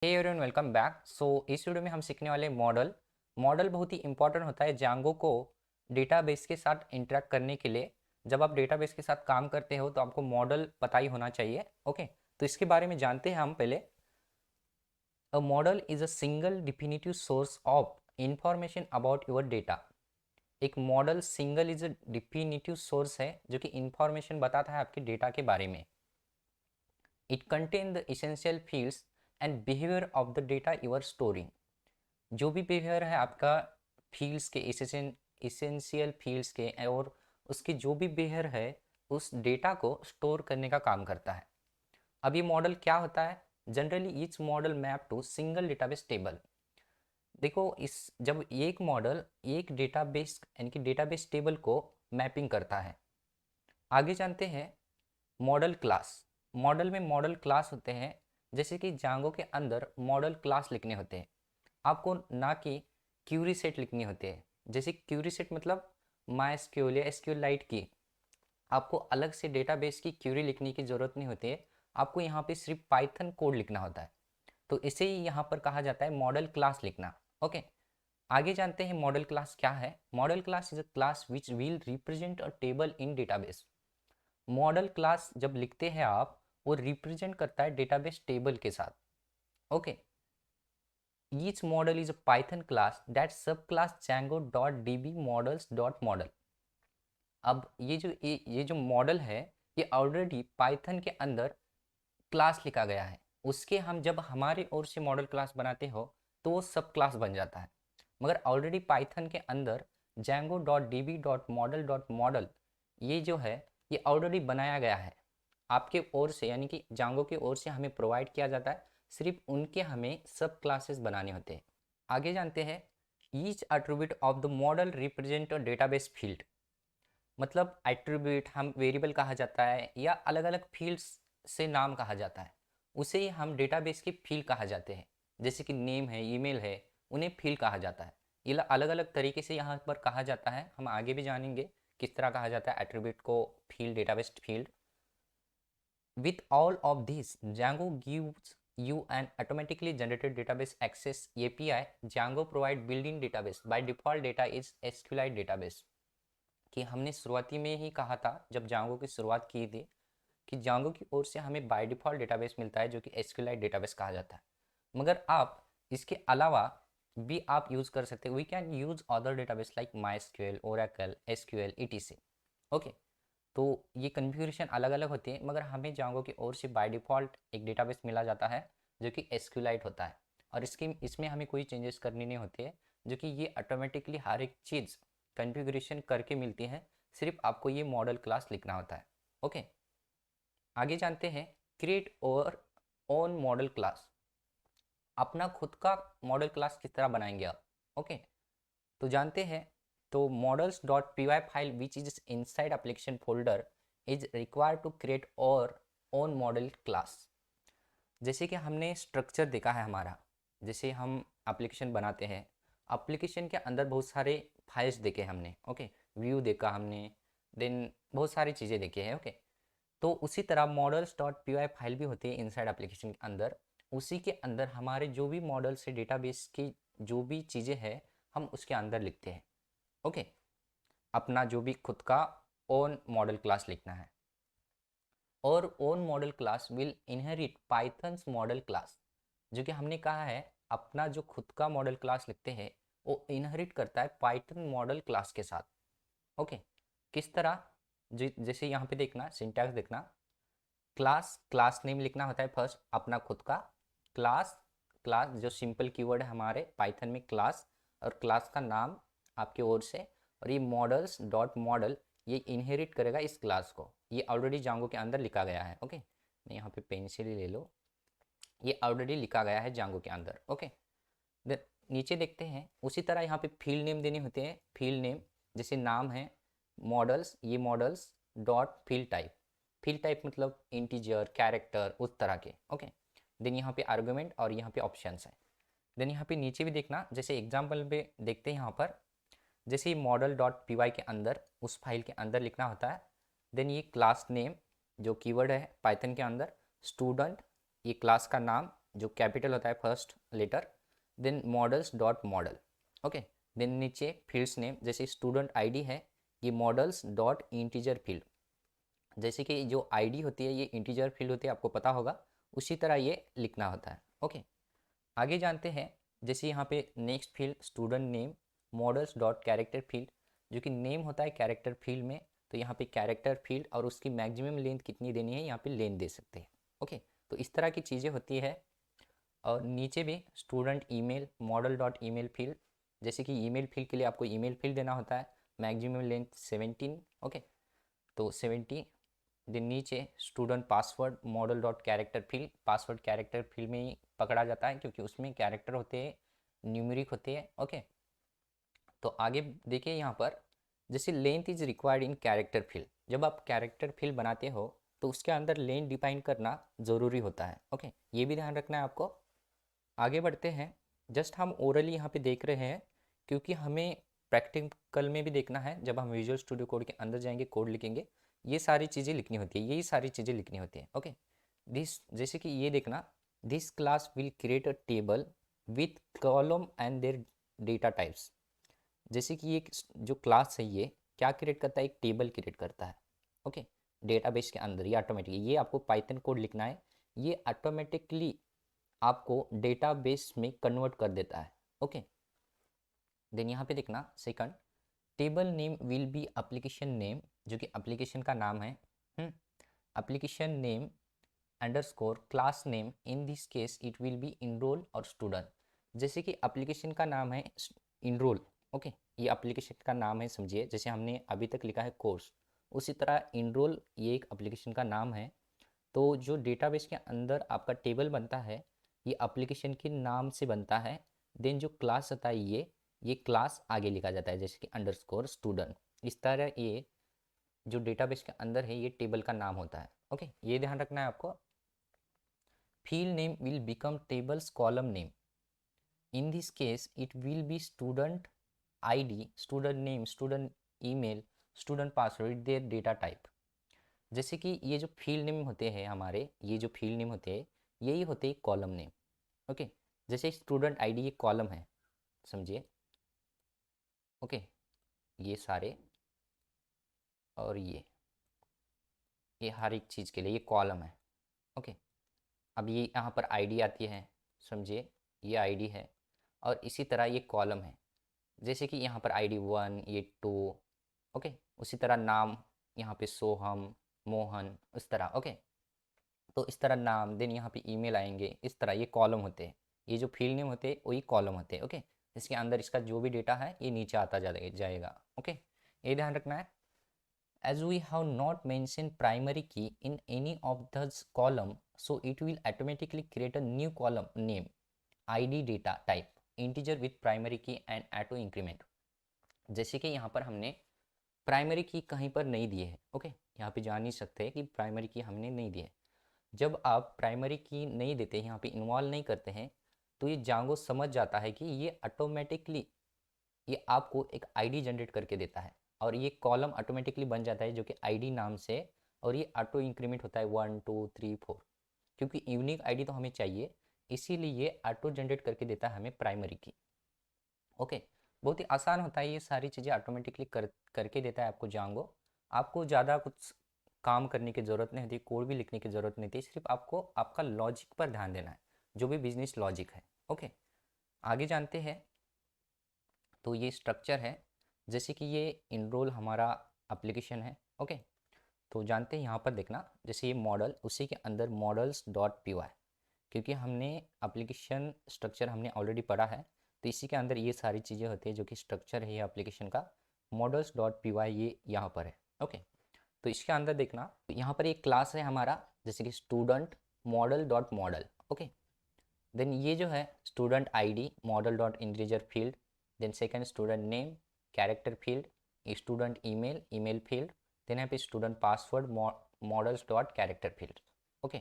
हे everyone, welcome back. इस video में हम सीखने वाले मॉडल मॉडल बहुत ही इंपॉर्टेंट होता है जांगो को डेटाबेस के साथ इंटरेक्ट करने के लिए। जब आप डेटाबेस के साथ काम करते हो तो आपको मॉडल पता ही होना चाहिए। ओके, तो इसके बारे में जानते हैं हम पहले। A model is a single definitive source of information about your data. एक model single is a definitive source है जो कि इंफॉर्मेशन बताता है आपके डेटा के बारे में। It contain the essential fields and behaviour of the data you are storing. जो भी बिहेवियर है आपका फील्ड्स के इसेंशियल फील्ड्स के, और उसके जो भी बिहेवियर है उस डेटा को स्टोर करने का काम करता है। अब ये मॉडल क्या होता है? Generally each model map to single database table. देखो, इस जब एक मॉडल एक डेटाबेस यानी कि डेटाबेस टेबल को मैपिंग करता है। आगे जानते हैं मॉडल क्लास। मॉडल में मॉडल क्लास होते हैं। जैसे कि जांगो के अंदर मॉडल क्लास लिखने होते हैं आपको, ना कि क्यूरी सेट लिखनी होती है। जैसे क्यूरी सेट मतलब माई एसक्यूएल या एसक्यूएल लाइट की, आपको अलग से डेटाबेस की क्यूरी लिखने की ज़रूरत नहीं होती है। आपको यहाँ पे सिर्फ पाइथन कोड लिखना होता है। तो इसे ही यहाँ पर कहा जाता है मॉडल क्लास लिखना। ओके, आगे जानते हैं मॉडल क्लास क्या है। Model class is a class which will represent a table in database. Model class जब लिखते हैं आप, वो रिप्रेजेंट करता है डेटाबेस टेबल के साथ। Okay, each model is a python class that subclass django.db models.model। अब ये जो मॉडल है, ये ऑलरेडी पाइथन के अंदर क्लास लिखा गया है। उसके हम जब हमारे ओर से मॉडल क्लास बनाते हो तो वो सब क्लास बन जाता है। मगर ऑलरेडी पाइथन के अंदर django.db.model.model ये जो है, ये ऑलरेडी बनाया गया है आपके ओर से, यानी कि जांगो की ओर से हमें प्रोवाइड किया जाता है। सिर्फ उनके हमें सब क्लासेस बनाने होते हैं। आगे जानते हैं each attribute of the model represent a database field. मतलब एट्रीब्यूट हम वेरिएबल कहा जाता है या अलग अलग फील्ड्स से नाम कहा जाता है, उसे ही हम डेटाबेस के फील्ड कहा जाते हैं। जैसे कि नेम है, ईमेल है, उन्हें फील्ड कहा जाता है। ये अलग अलग तरीके से यहाँ पर कहा जाता है, हम आगे भी जानेंगे किस तरह कहा जाता है एट्रीब्यूट को field, database field. With all of this, Django gives you an automatically generated database access API. Django provide built-in database. By default, data is SQLite database। कि हमने शुरुआती में ही कहा था जब जांगो की शुरुआत की थी कि जांगो की ओर से हमें बाय डिफ़ॉल्ट डेटाबेस मिलता है जो कि SQLite डेटाबेस कहा जाता है। मगर आप इसके अलावा भी आप यूज़ कर सकते हैं। We can use other database like MySQL, Oracle, SQL, etc। Okay, तो ये कन्फिग्रेशन अलग अलग होती है, मगर हमें जांगो की ओर से बाय डिफ़ॉल्ट एक डेटाबेस मिला जाता है जो कि एसक्यूलाइट होता है। और इसमें हमें कोई चेंजेस करनी नहीं होती है, जो कि ये ऑटोमेटिकली हर एक चीज़ कन्फिग्रेशन करके मिलती है। सिर्फ आपको ये मॉडल क्लास लिखना होता है। ओके, आगे जानते हैं create our own model class. अपना खुद का मॉडल क्लास किस तरह बनाएंगे आप। ओके, तो जानते हैं। तो models dot P Y file which is inside application folder is required to create our own model class. जैसे कि हमने स्ट्रक्चर देखा है हमारा, जैसे हम एप्लीकेशन बनाते हैं, एप्लीकेशन के अंदर बहुत सारे फाइल्स देखे हमने। ओके, व्यू देखा हमने, देन बहुत सारी चीज़ें देखी है। ओके, तो उसी तरह models dot P Y file भी होती है इनसाइड एप्लीकेशन के अंदर। उसी के अंदर हमारे जो भी मॉडल से डेटाबेस की जो भी चीज़ें हैं, हम उसके अंदर लिखते हैं। ओके, अपना जो भी खुद का ओन मॉडल क्लास लिखना है। और own model class will inherit pythons model class. जो कि हमने कहा है, अपना जो खुद का मॉडल क्लास लिखते हैं वो इनहेरिट करता है पाइथन मॉडल क्लास के साथ। ओके, किस तरह? जैसे यहाँ पे देखना, सिंटैक्स देखना। क्लास, क्लास नेम लिखना होता है फर्स्ट अपना खुद का। क्लास, क्लास जो सिंपल कीवर्ड है हमारे पाइथन में क्लास, और क्लास का नाम आपकी ओर से। और ये मॉडल्स डॉट मॉडल, ये इनहेरिट करेगा इस क्लास को। ये ऑलरेडी जांगो के अंदर लिखा गया है। ओके, यहाँ पे पेंसिल ही ले लो, ये ऑलरेडी लिखा गया है जांगो के अंदर। ओके, देन नीचे देखते हैं उसी तरह यहाँ पे फील्ड नेम देने होते हैं। फील्ड नेम जैसे नाम है मॉडल्स, ये models dot field type. Field type मतलब इंटीजर, कैरेक्टर, उस तरह के। ओके, देन यहाँ पे आर्गुमेंट और यहाँ पे ऑप्शंस है। देन यहाँ पे नीचे भी देखना, जैसे एग्जाम्पल पे देखते हैं यहाँ पर, जैसे मॉडल डॉट पी वाई के अंदर उस फाइल के अंदर लिखना होता है। देन ये क्लास नेम जो कीवर्ड है पाइथन के अंदर, स्टूडेंट ये क्लास का नाम, जो कैपिटल होता है first letter, then models dot model. Okay, then नीचे फील्ड्स नेम, जैसे स्टूडेंट आईडी है ये मॉडल्स डॉट इंटीजर फील्ड, जैसे कि जो आईडी होती है ये इंटीजर फील्ड होती है, आपको पता होगा, उसी तरह ये लिखना होता है। ओके, आगे जानते हैं, जैसे यहाँ पे next field student name models dot character field, जो कि नेम होता है कैरेक्टर फील्ड में, तो यहाँ पे कैरेक्टर फील्ड और उसकी मैक्सिमम लेंथ कितनी देनी है यहाँ पे लेंथ दे सकते हैं। ओके, तो इस तरह की चीज़ें होती है। और नीचे भी student email model dot email field, जैसे कि ईमेल फील्ड के लिए आपको ईमेल फील्ड देना होता है, मैक्सिमम लेंथ 17। ओके, तो 70। देन नीचे student password model dot character field, password character field में ही पकड़ा जाता है क्योंकि उसमें कैरेक्टर होते हैं, न्यूमेरिक होते हैं। ओके, तो आगे देखिए यहाँ पर, जैसे length is required in character field, जब आप कैरेक्टर फील्ड बनाते हो तो उसके अंदर लेंथ डिफाइन करना ज़रूरी होता है। ओके, ये भी ध्यान रखना है आपको। आगे बढ़ते हैं, जस्ट हम ओरली यहाँ पे देख रहे हैं क्योंकि हमें प्रैक्टिकल में भी देखना है, जब हम विजुअल स्टूडियो कोड के अंदर जाएंगे कोड लिखेंगे, ये सारी चीज़ें लिखनी होती है, यही सारी चीज़ें लिखनी होती है। ओके, दिस जैसे कि ये देखना, this class will create a table with column and there data types, जैसे कि ये जो क्लास है ये क्या क्रिएट करता है, एक टेबल क्रिएट करता है। ओके, डेटाबेस के अंदर ये ऑटोमेटिकली, ये आपको पाइथन कोड लिखना है, ये ऑटोमेटिकली आपको डेटाबेस में कन्वर्ट कर देता है। ओके, देन यहाँ पे देखना second, table name will be application name, जो कि एप्लीकेशन का नाम है। Application name underscore class name, in this case it will be enrol और स्टूडेंट, जैसे कि एप्लीकेशन का नाम है इनरोल। ओके, ये एप्लीकेशन का नाम है, समझिए जैसे हमने अभी तक लिखा है कोर्स, उसी तरह इनरोल ये एक एप्लीकेशन का नाम है। तो जो डेटाबेस के अंदर आपका टेबल बनता है ये एप्लीकेशन के नाम से बनता है। देन जो क्लास होता है ये क्लास आगे लिखा जाता है, जैसे कि अंडरस्कोर स्टूडेंट, इस तरह ये जो डेटाबेस के अंदर है ये टेबल का नाम होता है। ओके, ये ध्यान रखना है आपको। Field name will become tables column name, in this case it will B student ID student name student email student password there data type, जैसे कि ये जो फील्ड नेम होते हैं हमारे, ये जो फील्ड नेम होते हैं यही होते हैं कॉलम नेम। ओके, जैसे स्टूडेंट आईडी ये कॉलम है, समझिए। ओके, ये सारे और ये हर एक चीज़ के लिए ये कॉलम है। ओके, अब ये यहाँ पर आईडी आती है, समझिए ये आईडी है, और इसी तरह ये कॉलम है, जैसे कि यहाँ पर आईडी 1 ये 2। ओके, उसी तरह नाम यहाँ पे सोहम मोहन उस तरह। ओके, तो इस तरह नाम, देन यहाँ पे ईमेल आएंगे, इस तरह ये कॉलम होते हैं, ये जो फील्ड नेम होते हैं वही कॉलम होते हैं। ओके, इसके अंदर इसका जो भी डेटा है ये नीचे आता जाएगा। ओके, ये ध्यान रखना है। as we have not mentioned primary key in any of those column, so it will automatically create a new column name id data type integer with primary key and auto increment, जैसे कि यहाँ पर हमने primary की कहीं पर नहीं दी है। ओके, यहाँ पे जान नहीं सकते कि प्राइमरी की हमने नहीं दी है। जब आप प्राइमरी की नहीं देते, यहाँ पे इन्वॉल्व नहीं करते हैं, तो ये जांगो समझ जाता है कि ये ऑटोमेटिकली ये आपको एक आईडी जनरेट करके देता है, और ये कॉलम ऑटोमेटिकली बन जाता है जो कि आईडी नाम से, और ये ऑटो इंक्रीमेंट होता है 1 2 3 4, क्योंकि यूनिक आईडी तो हमें चाहिए, इसीलिए ये ऑटो जनरेट करके देता है हमें प्राइमरी की। ओके, बहुत ही आसान होता है, ये सारी चीज़ें ऑटोमेटिकली करके देता है आपको जांगो। आपको ज़्यादा कुछ काम करने की ज़रूरत नहीं होती, कोड भी लिखने की ज़रूरत नहीं होती, सिर्फ आपको आपका लॉजिक पर ध्यान देना है, जो भी बिजनेस लॉजिक है। ओके, आगे जानते हैं, तो ये स्ट्रक्चर है, जैसे कि ये इनरोल हमारा एप्लीकेशन है। ओके, तो जानते हैं यहाँ पर देखना, जैसे ये मॉडल, उसी के अंदर मॉडल्स डॉट पी वाई, क्योंकि हमने एप्लीकेशन स्ट्रक्चर हमने ऑलरेडी पढ़ा है, तो इसी के अंदर ये सारी चीज़ें होती है जो कि स्ट्रक्चर है ये एप्लीकेशन का, मॉडल्स डॉट पी वाई ये यहाँ पर है। ओके, तो इसके अंदर देखना, तो यहाँ पर एक क्लास है हमारा, जैसे कि student model dot model. Okay, then ये जो है student ID model dot integer field, then second student name character field, student email email field, then यहाँ पे student password models dot character field. Okay,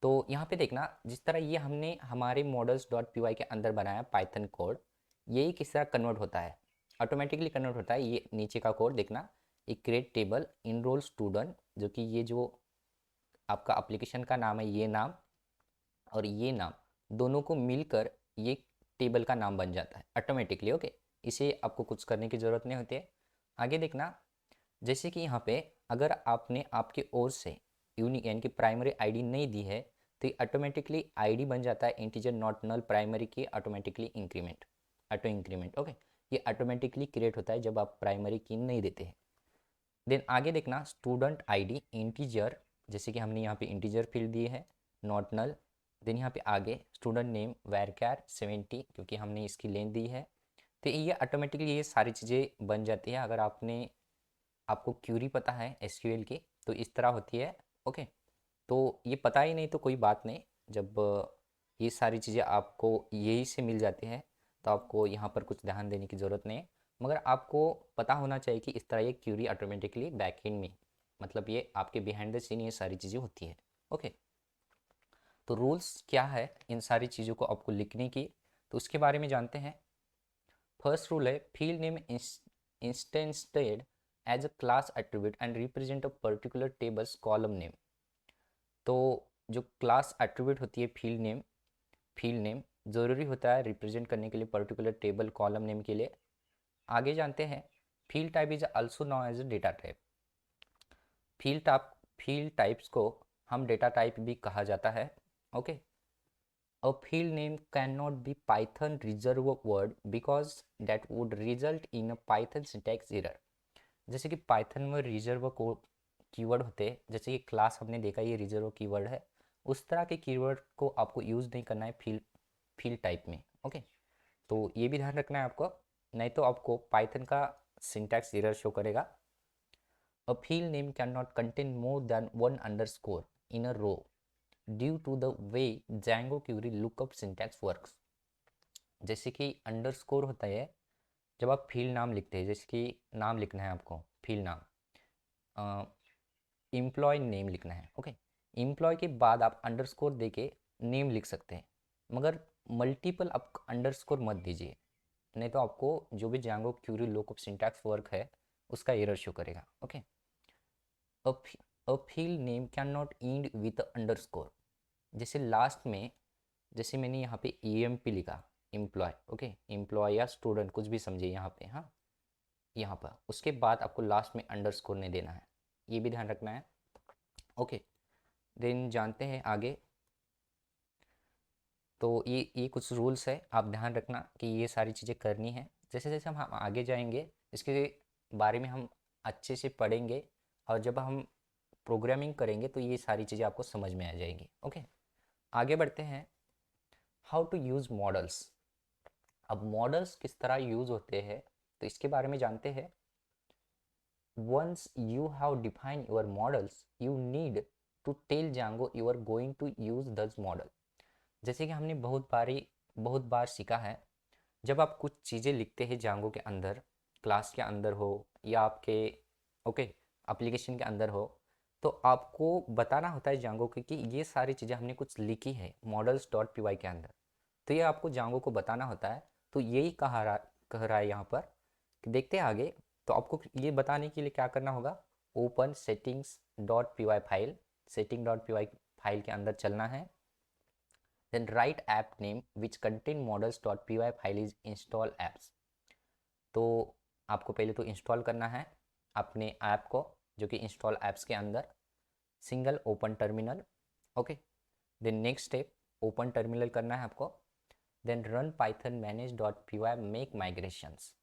तो यहाँ पे देखना, जिस तरह ये हमने हमारे मॉडल्स डॉट पी वाई के अंदर बनाया पाइथन कोड, यही किस तरह कन्वर्ट होता है, ऑटोमेटिकली कन्वर्ट होता है। ये नीचे का कोड देखना, एक क्रिएट टेबल इनरोल स्टूडेंट, जो कि ये जो आपका एप्लीकेशन का नाम है ये नाम और ये नाम दोनों को मिलकर ये टेबल का नाम बन जाता है ऑटोमेटिकली। ओके, इसे आपको कुछ करने की ज़रूरत नहीं होती है। आगे देखना, जैसे कि यहाँ पे अगर आपने आपके ओर से यूनिक यानी कि प्राइमरी आईडी नहीं दी है तो ये ऑटोमेटिकली आईडी बन जाता है इंटीजर नॉट नल प्राइमरी की automatically increment, auto increment. Okay, ये ऑटोमेटिकली क्रिएट होता है जब आप प्राइमरी की नहीं देते हैं। देन आगे देखना, स्टूडेंट आईडी इंटीजर, जैसे कि हमने यहाँ पे इंटीजर फील्ड दिए है, नॉट नल। देन यहाँ पे आगे स्टूडेंट नेम वैरक्यार 70 क्योंकि हमने इसकी लेंथ दी है। तो ये ऑटोमेटिकली ये सारी चीज़ें बन जाती है। अगर आपको क्यूरी पता है एसक्यूएल की तो इस तरह होती है। ओके, तो ये पता ही नहीं तो कोई बात नहीं, जब ये सारी चीज़ें आपको यही से मिल जाती हैं तो आपको यहाँ पर कुछ ध्यान देने की ज़रूरत नहीं है। मगर आपको पता होना चाहिए कि इस तरह ये क्यूरी ऑटोमेटिकली बैकएंड में, मतलब ये आपके बिहाइंड द सीन ये सारी चीज़ें होती है। ओके, तो रूल्स क्या है इन सारी चीज़ों को आपको लिखने की, तो उसके बारे में जानते हैं। फर्स्ट रूल है field name instantiated as a class attribute and represent a particular table's column name. तो जो क्लास एट्रीब्यूट होती है फील्ड नेम ज़रूरी होता है रिप्रेजेंट करने के लिए पर्टिकुलर टेबल कॉलम नेम के लिए। आगे जानते हैं, field type is also known as a data type. Field types को हम डेटा टाइप भी कहा जाता है। Okay, a field name cannot be Python reserve word because that would result in a Python syntax error। जैसे कि Python में reserve को कीवर्ड होते हैं, जैसे कि क्लास हमने देखा ये रिजर्व कीवर्ड है, उस तरह के कीवर्ड को आपको यूज़ नहीं करना है फील्ड टाइप में। ओके, तो ये भी ध्यान रखना है आपको, नहीं तो आपको पाइथन का सिंटैक्स एरर शो करेगा। A field name can not contain more than one underscore in a row due to the way Django query lookup syntax works. जैसे कि अंडरस्कोर होता है जब आप फील्ड नाम लिखते हैं, जैसे कि नाम लिखना है आपको, फील्ड नाम एम्प्लॉय नेम लिखना है। ओके, एम्प्लॉय के बाद आप अंडरस्कोर दे के नेम लिख सकते हैं, मगर मल्टीपल आप अंडरस्कोर मत दीजिए, नहीं तो आपको जो भी Django query lookup syntax work है उसका एरर शो करेगा। Okay, a field name can not end with underscore. जैसे लास्ट में, जैसे मैंने यहाँ पे EMP लिखा, एम्प्लॉय। ओके, एम्प्लॉय या स्टूडेंट कुछ भी समझिए यहाँ पे, हाँ, यहाँ पर उसके बाद आपको लास्ट में अंडरस्कोर नहीं देना है, ये भी ध्यान रखना है। ओके, देन जानते हैं आगे, तो ये कुछ रूल्स है, आप ध्यान रखना कि ये सारी चीज़ें करनी है। जैसे जैसे हम आगे जाएंगे इसके बारे में हम अच्छे से पढ़ेंगे, और जब हम प्रोग्रामिंग करेंगे तो ये सारी चीज़ें आपको समझ में आ जाएंगी। ओके, आगे बढ़ते हैं, हाउ टू यूज़ मॉडल्स। अब मॉडल्स किस तरह यूज़ होते हैं तो इसके बारे में जानते हैं। Once you have defined your models, you need to tell Django you are going to use those model। जैसे कि हमने बहुत बार सीखा है, जब आप कुछ चीज़ें लिखते हैं Django के अंदर, क्लास के अंदर हो या आपके ओके एप्लीकेशन के अंदर हो, तो आपको बताना होता है Django को कि ये सारी चीज़ें हमने कुछ लिखी है मॉडल्स डॉट पी वाई के अंदर, तो ये आपको Django को बताना होता है। तो यही कह रहा है यहाँ पर कि देखते हैं आगे, तो आपको ये बताने के लिए क्या करना होगा, open settings dot P Y file, setting dot P Y file के अंदर चलना है। Then write app name which contain models dot P Y file is install apps. तो आपको पहले तो इंस्टॉल करना है अपने ऐप को, जो कि इंस्टॉल ऐप्स के अंदर single open terminal. Okay, then next step open terminal करना है आपको, then run Python manage dot P Y make migrations.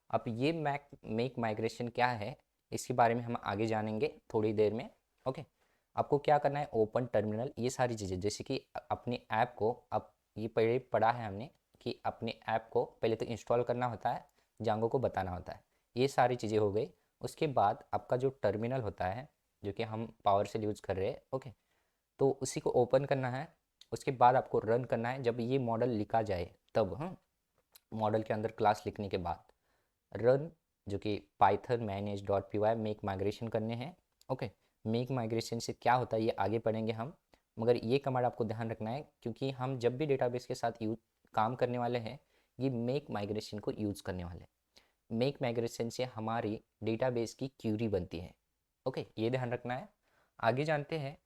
अब ये मेक माइग्रेशन क्या है इसके बारे में हम आगे जानेंगे थोड़ी देर में। ओके, आपको क्या करना है, ओपन टर्मिनल, ये सारी चीज़ें, जैसे कि अपने ऐप को, अब ये पहले पढ़ा है हमने कि अपने ऐप को पहले तो इंस्टॉल करना होता है, Django को बताना होता है, ये सारी चीज़ें हो गई। उसके बाद आपका जो टर्मिनल होता है जो कि हम पावर से यूज़ कर रहे हैं, ओके, तो उसी को ओपन करना है। उसके बाद आपको रन करना है जब ये मॉडल लिखा जाए तब, हाँ, मॉडल के अंदर क्लास लिखने के बाद रन, जो कि Python manage dot P Y make migration करने हैं। ओके, मेक माइग्रेशन से क्या होता है ये आगे पढ़ेंगे हम, मगर ये कमांड आपको ध्यान रखना है क्योंकि हम जब भी डेटाबेस के साथ काम करने वाले हैं ये मेक माइग्रेशन को यूज़ करने वाले हैं। मेक माइग्रेशन से हमारी डेटाबेस की क्यूरी बनती है। ओके, ये ध्यान रखना है। आगे जानते हैं,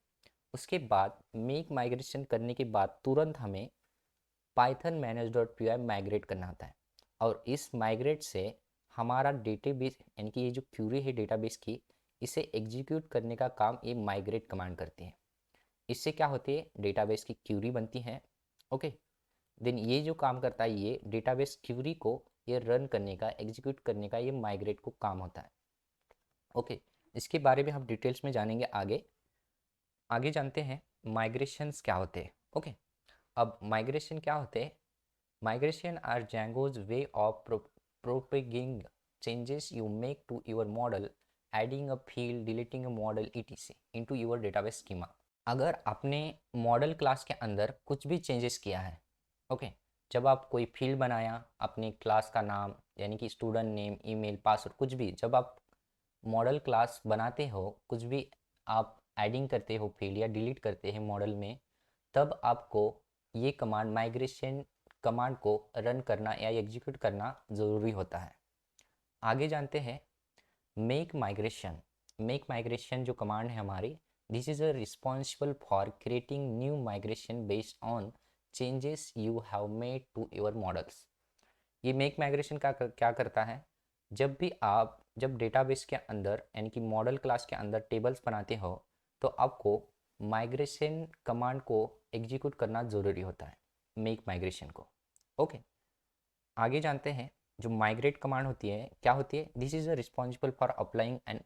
उसके बाद मेक माइग्रेशन करने के बाद तुरंत हमें Python manage dot P migrate करना होता है। और इस माइग्रेट से हमारा डेटाबेस यानी कि ये जो क्यूरी है डेटाबेस की, इसे एग्जीक्यूट करने का काम ये माइग्रेट कमांड करती है। इससे क्या होती है, डेटाबेस की क्यूरी बनती है। ओके, देन ये जो काम करता है, ये डेटाबेस क्यूरी को ये रन करने का, एग्जीक्यूट करने का ये माइग्रेट को काम होता है। ओके, इसके बारे में हम डिटेल्स में जानेंगे आगे। आगे जानते हैं माइग्रेशंस क्या होते हैं। ओके, अब माइग्रेशन क्या होते हैं। Migration are Django's way of propagating changes you make to your model, adding a field, deleting a model, etc. into your database schema. अगर आपने मॉडल क्लास के अंदर कुछ भी चेंजेस किया है, ओके, जब आप कोई फील्ड बनाया, अपनी क्लास का नाम यानी कि स्टूडेंट नेम, ईमेल, पासवर्ड, कुछ भी, जब आप मॉडल क्लास बनाते हो, कुछ भी आप एडिंग करते हो फील्ड या डिलीट करते हैं मॉडल में, तब आपको ये कमांड माइग्रेशन कमांड को रन करना या एग्जीक्यूट करना ज़रूरी होता है। आगे जानते हैं मेक माइग्रेशन। मेक माइग्रेशन जो कमांड है हमारी, this is a responsible for creating new migration based on changes you have made to your models. ये मेक माइग्रेशन का क्या करता है, जब डेटाबेस के अंदर यानी कि मॉडल क्लास के अंदर टेबल्स बनाते हो, तो आपको माइग्रेशन कमांड को एग्जीक्यूट करना ज़रूरी होता है, मेक माइग्रेशन को। ओके, आगे जानते हैं जो माइग्रेट कमांड होती है क्या होती है। This is a responsible for applying and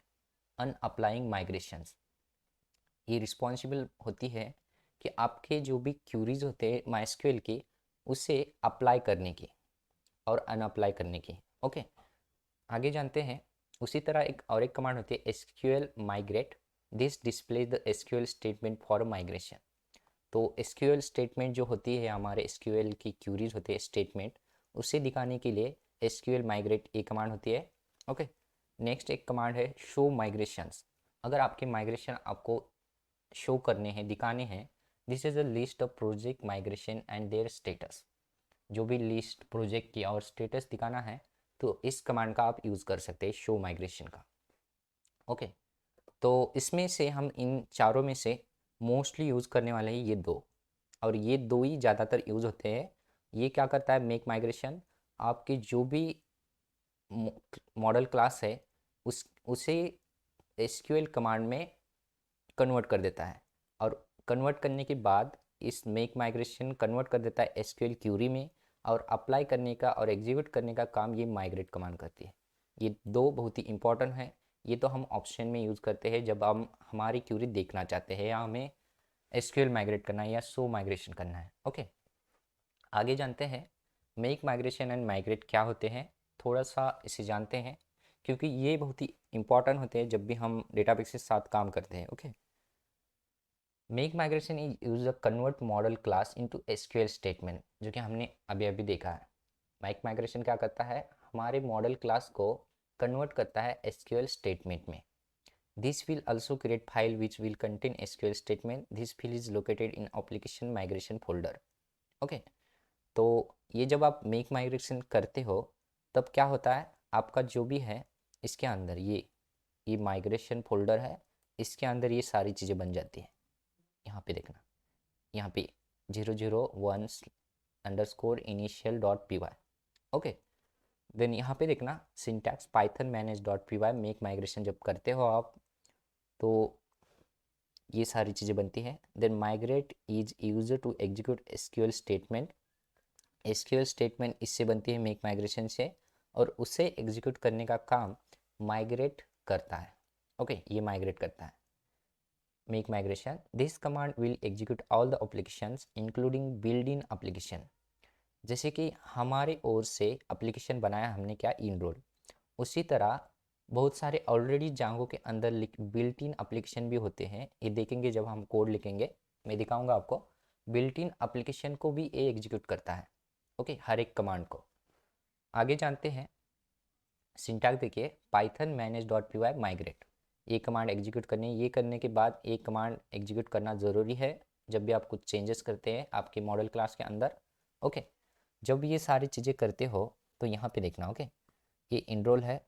unapplying migrations. ये रिस्पॉन्सिबल होती है कि आपके जो भी क्यूरीज होते हैं माइस्क्यूएल की, उसे अप्लाई करने की और अनअप्लाई करने की। ओके, आगे जानते हैं उसी तरह एक कमांड होती है SQL migrate. This display the SQL statement for migration. तो एसक्यूएल स्टेटमेंट जो होती है, हमारे एसक्यूएल की क्यूरीज होती है स्टेटमेंट, उसे दिखाने के लिए एसक्यूएल माइग्रेट एक कमांड होती है। ओके, नेक्स्ट एक कमांड है शो माइग्रेशंस। अगर आपके माइग्रेशन आपको शो करने हैं, दिखाने हैं, this is a list of project migration and their status. जो भी लिस्ट प्रोजेक्ट की और स्टेटस दिखाना है, तो इस कमांड का आप यूज़ कर सकते हैं, शो माइग्रेशन का। ओके, तो इसमें से हम इन चारों में से मोस्टली यूज़ करने वाले हैं ये दो, और ये दो ही ज़्यादातर यूज़ होते हैं। ये क्या करता है, मेक माइग्रेशन आपकी जो भी मॉडल क्लास है उसे एसक्यूएल कमांड में कन्वर्ट कर देता है, और कन्वर्ट करने के बाद इस मेक माइग्रेशन कन्वर्ट कर देता है एसक्यूएल क्यूरी में, और अप्लाई करने का और एग्जीक्यूट करने का काम ये माइग्रेट कमांड करती है। ये दो बहुत ही इंपॉर्टेंट है। ये तो हम ऑप्शन में यूज़ करते हैं जब हम हमारी क्यूरी देखना चाहते हैं या हमें एसक्यूएल माइग्रेट करना है या शो माइग्रेशन करना है। ओके, आगे जानते हैं मेक माइग्रेशन एंड माइग्रेट क्या होते हैं, थोड़ा सा इसे जानते हैं, क्योंकि ये बहुत ही इंपॉर्टेंट होते हैं जब भी हम डेटाबेस के साथ काम करते हैं। Okay, make migration is use a convert model class into SQL statement, जो कि हमने अभी अभी देखा है। मेक माइग्रेशन क्या करता है, हमारे मॉडल क्लास को कन्वर्ट करता है एसक्यूएल स्टेटमेंट में। This will also create file which will contain SQL statement. This file is located in application migration folder. Okay, तो ये जब आप मेक माइग्रेशन करते हो, तब क्या होता है, आपका जो भी है इसके अंदर ये माइग्रेशन फोल्डर है, इसके अंदर ये सारी चीज़ें बन जाती हैं। यहाँ पे देखना, यहाँ पे 001 underscore initial dot P Y. Okay, then यहाँ पे देखना syntax Python manage dot P Y. Make migration जब करते हो आप, तो ये सारी चीज़ें बनती हैं। Then migrate is used to execute SQL statement. SQL statement इससे बनती है मेक माइग्रेशन से, और उसे एग्जीक्यूट करने का काम माइग्रेट करता है। ओके, ये माइग्रेट करता है make migration. This command will execute all the applications including build in application. जैसे कि हमारे ओर से एप्लीकेशन बनाया हमने क्या, इनरोल, उसी तरह बहुत सारे ऑलरेडी जांगो के अंदर बिल्ट इन एप्लीकेशन भी होते हैं। ये देखेंगे जब हम कोड लिखेंगे, मैं दिखाऊंगा आपको। बिल्ट इन एप्लीकेशन को भी ये एग्जीक्यूट करता है। ओके, हर एक कमांड को। आगे जानते हैं सिंटैक्स, देखिए Python manage dot P Y migrate. ये कमांड एग्जीक्यूट करनी है, ये करने के बाद एक कमांड एग्जीक्यूट करना ज़रूरी है जब भी आप कुछ चेंजेस करते हैं आपके मॉडल क्लास के अंदर। ओके, जब ये सारी चीज़ें करते हो तो यहाँ पे देखना। ओके, ये इनरोल है,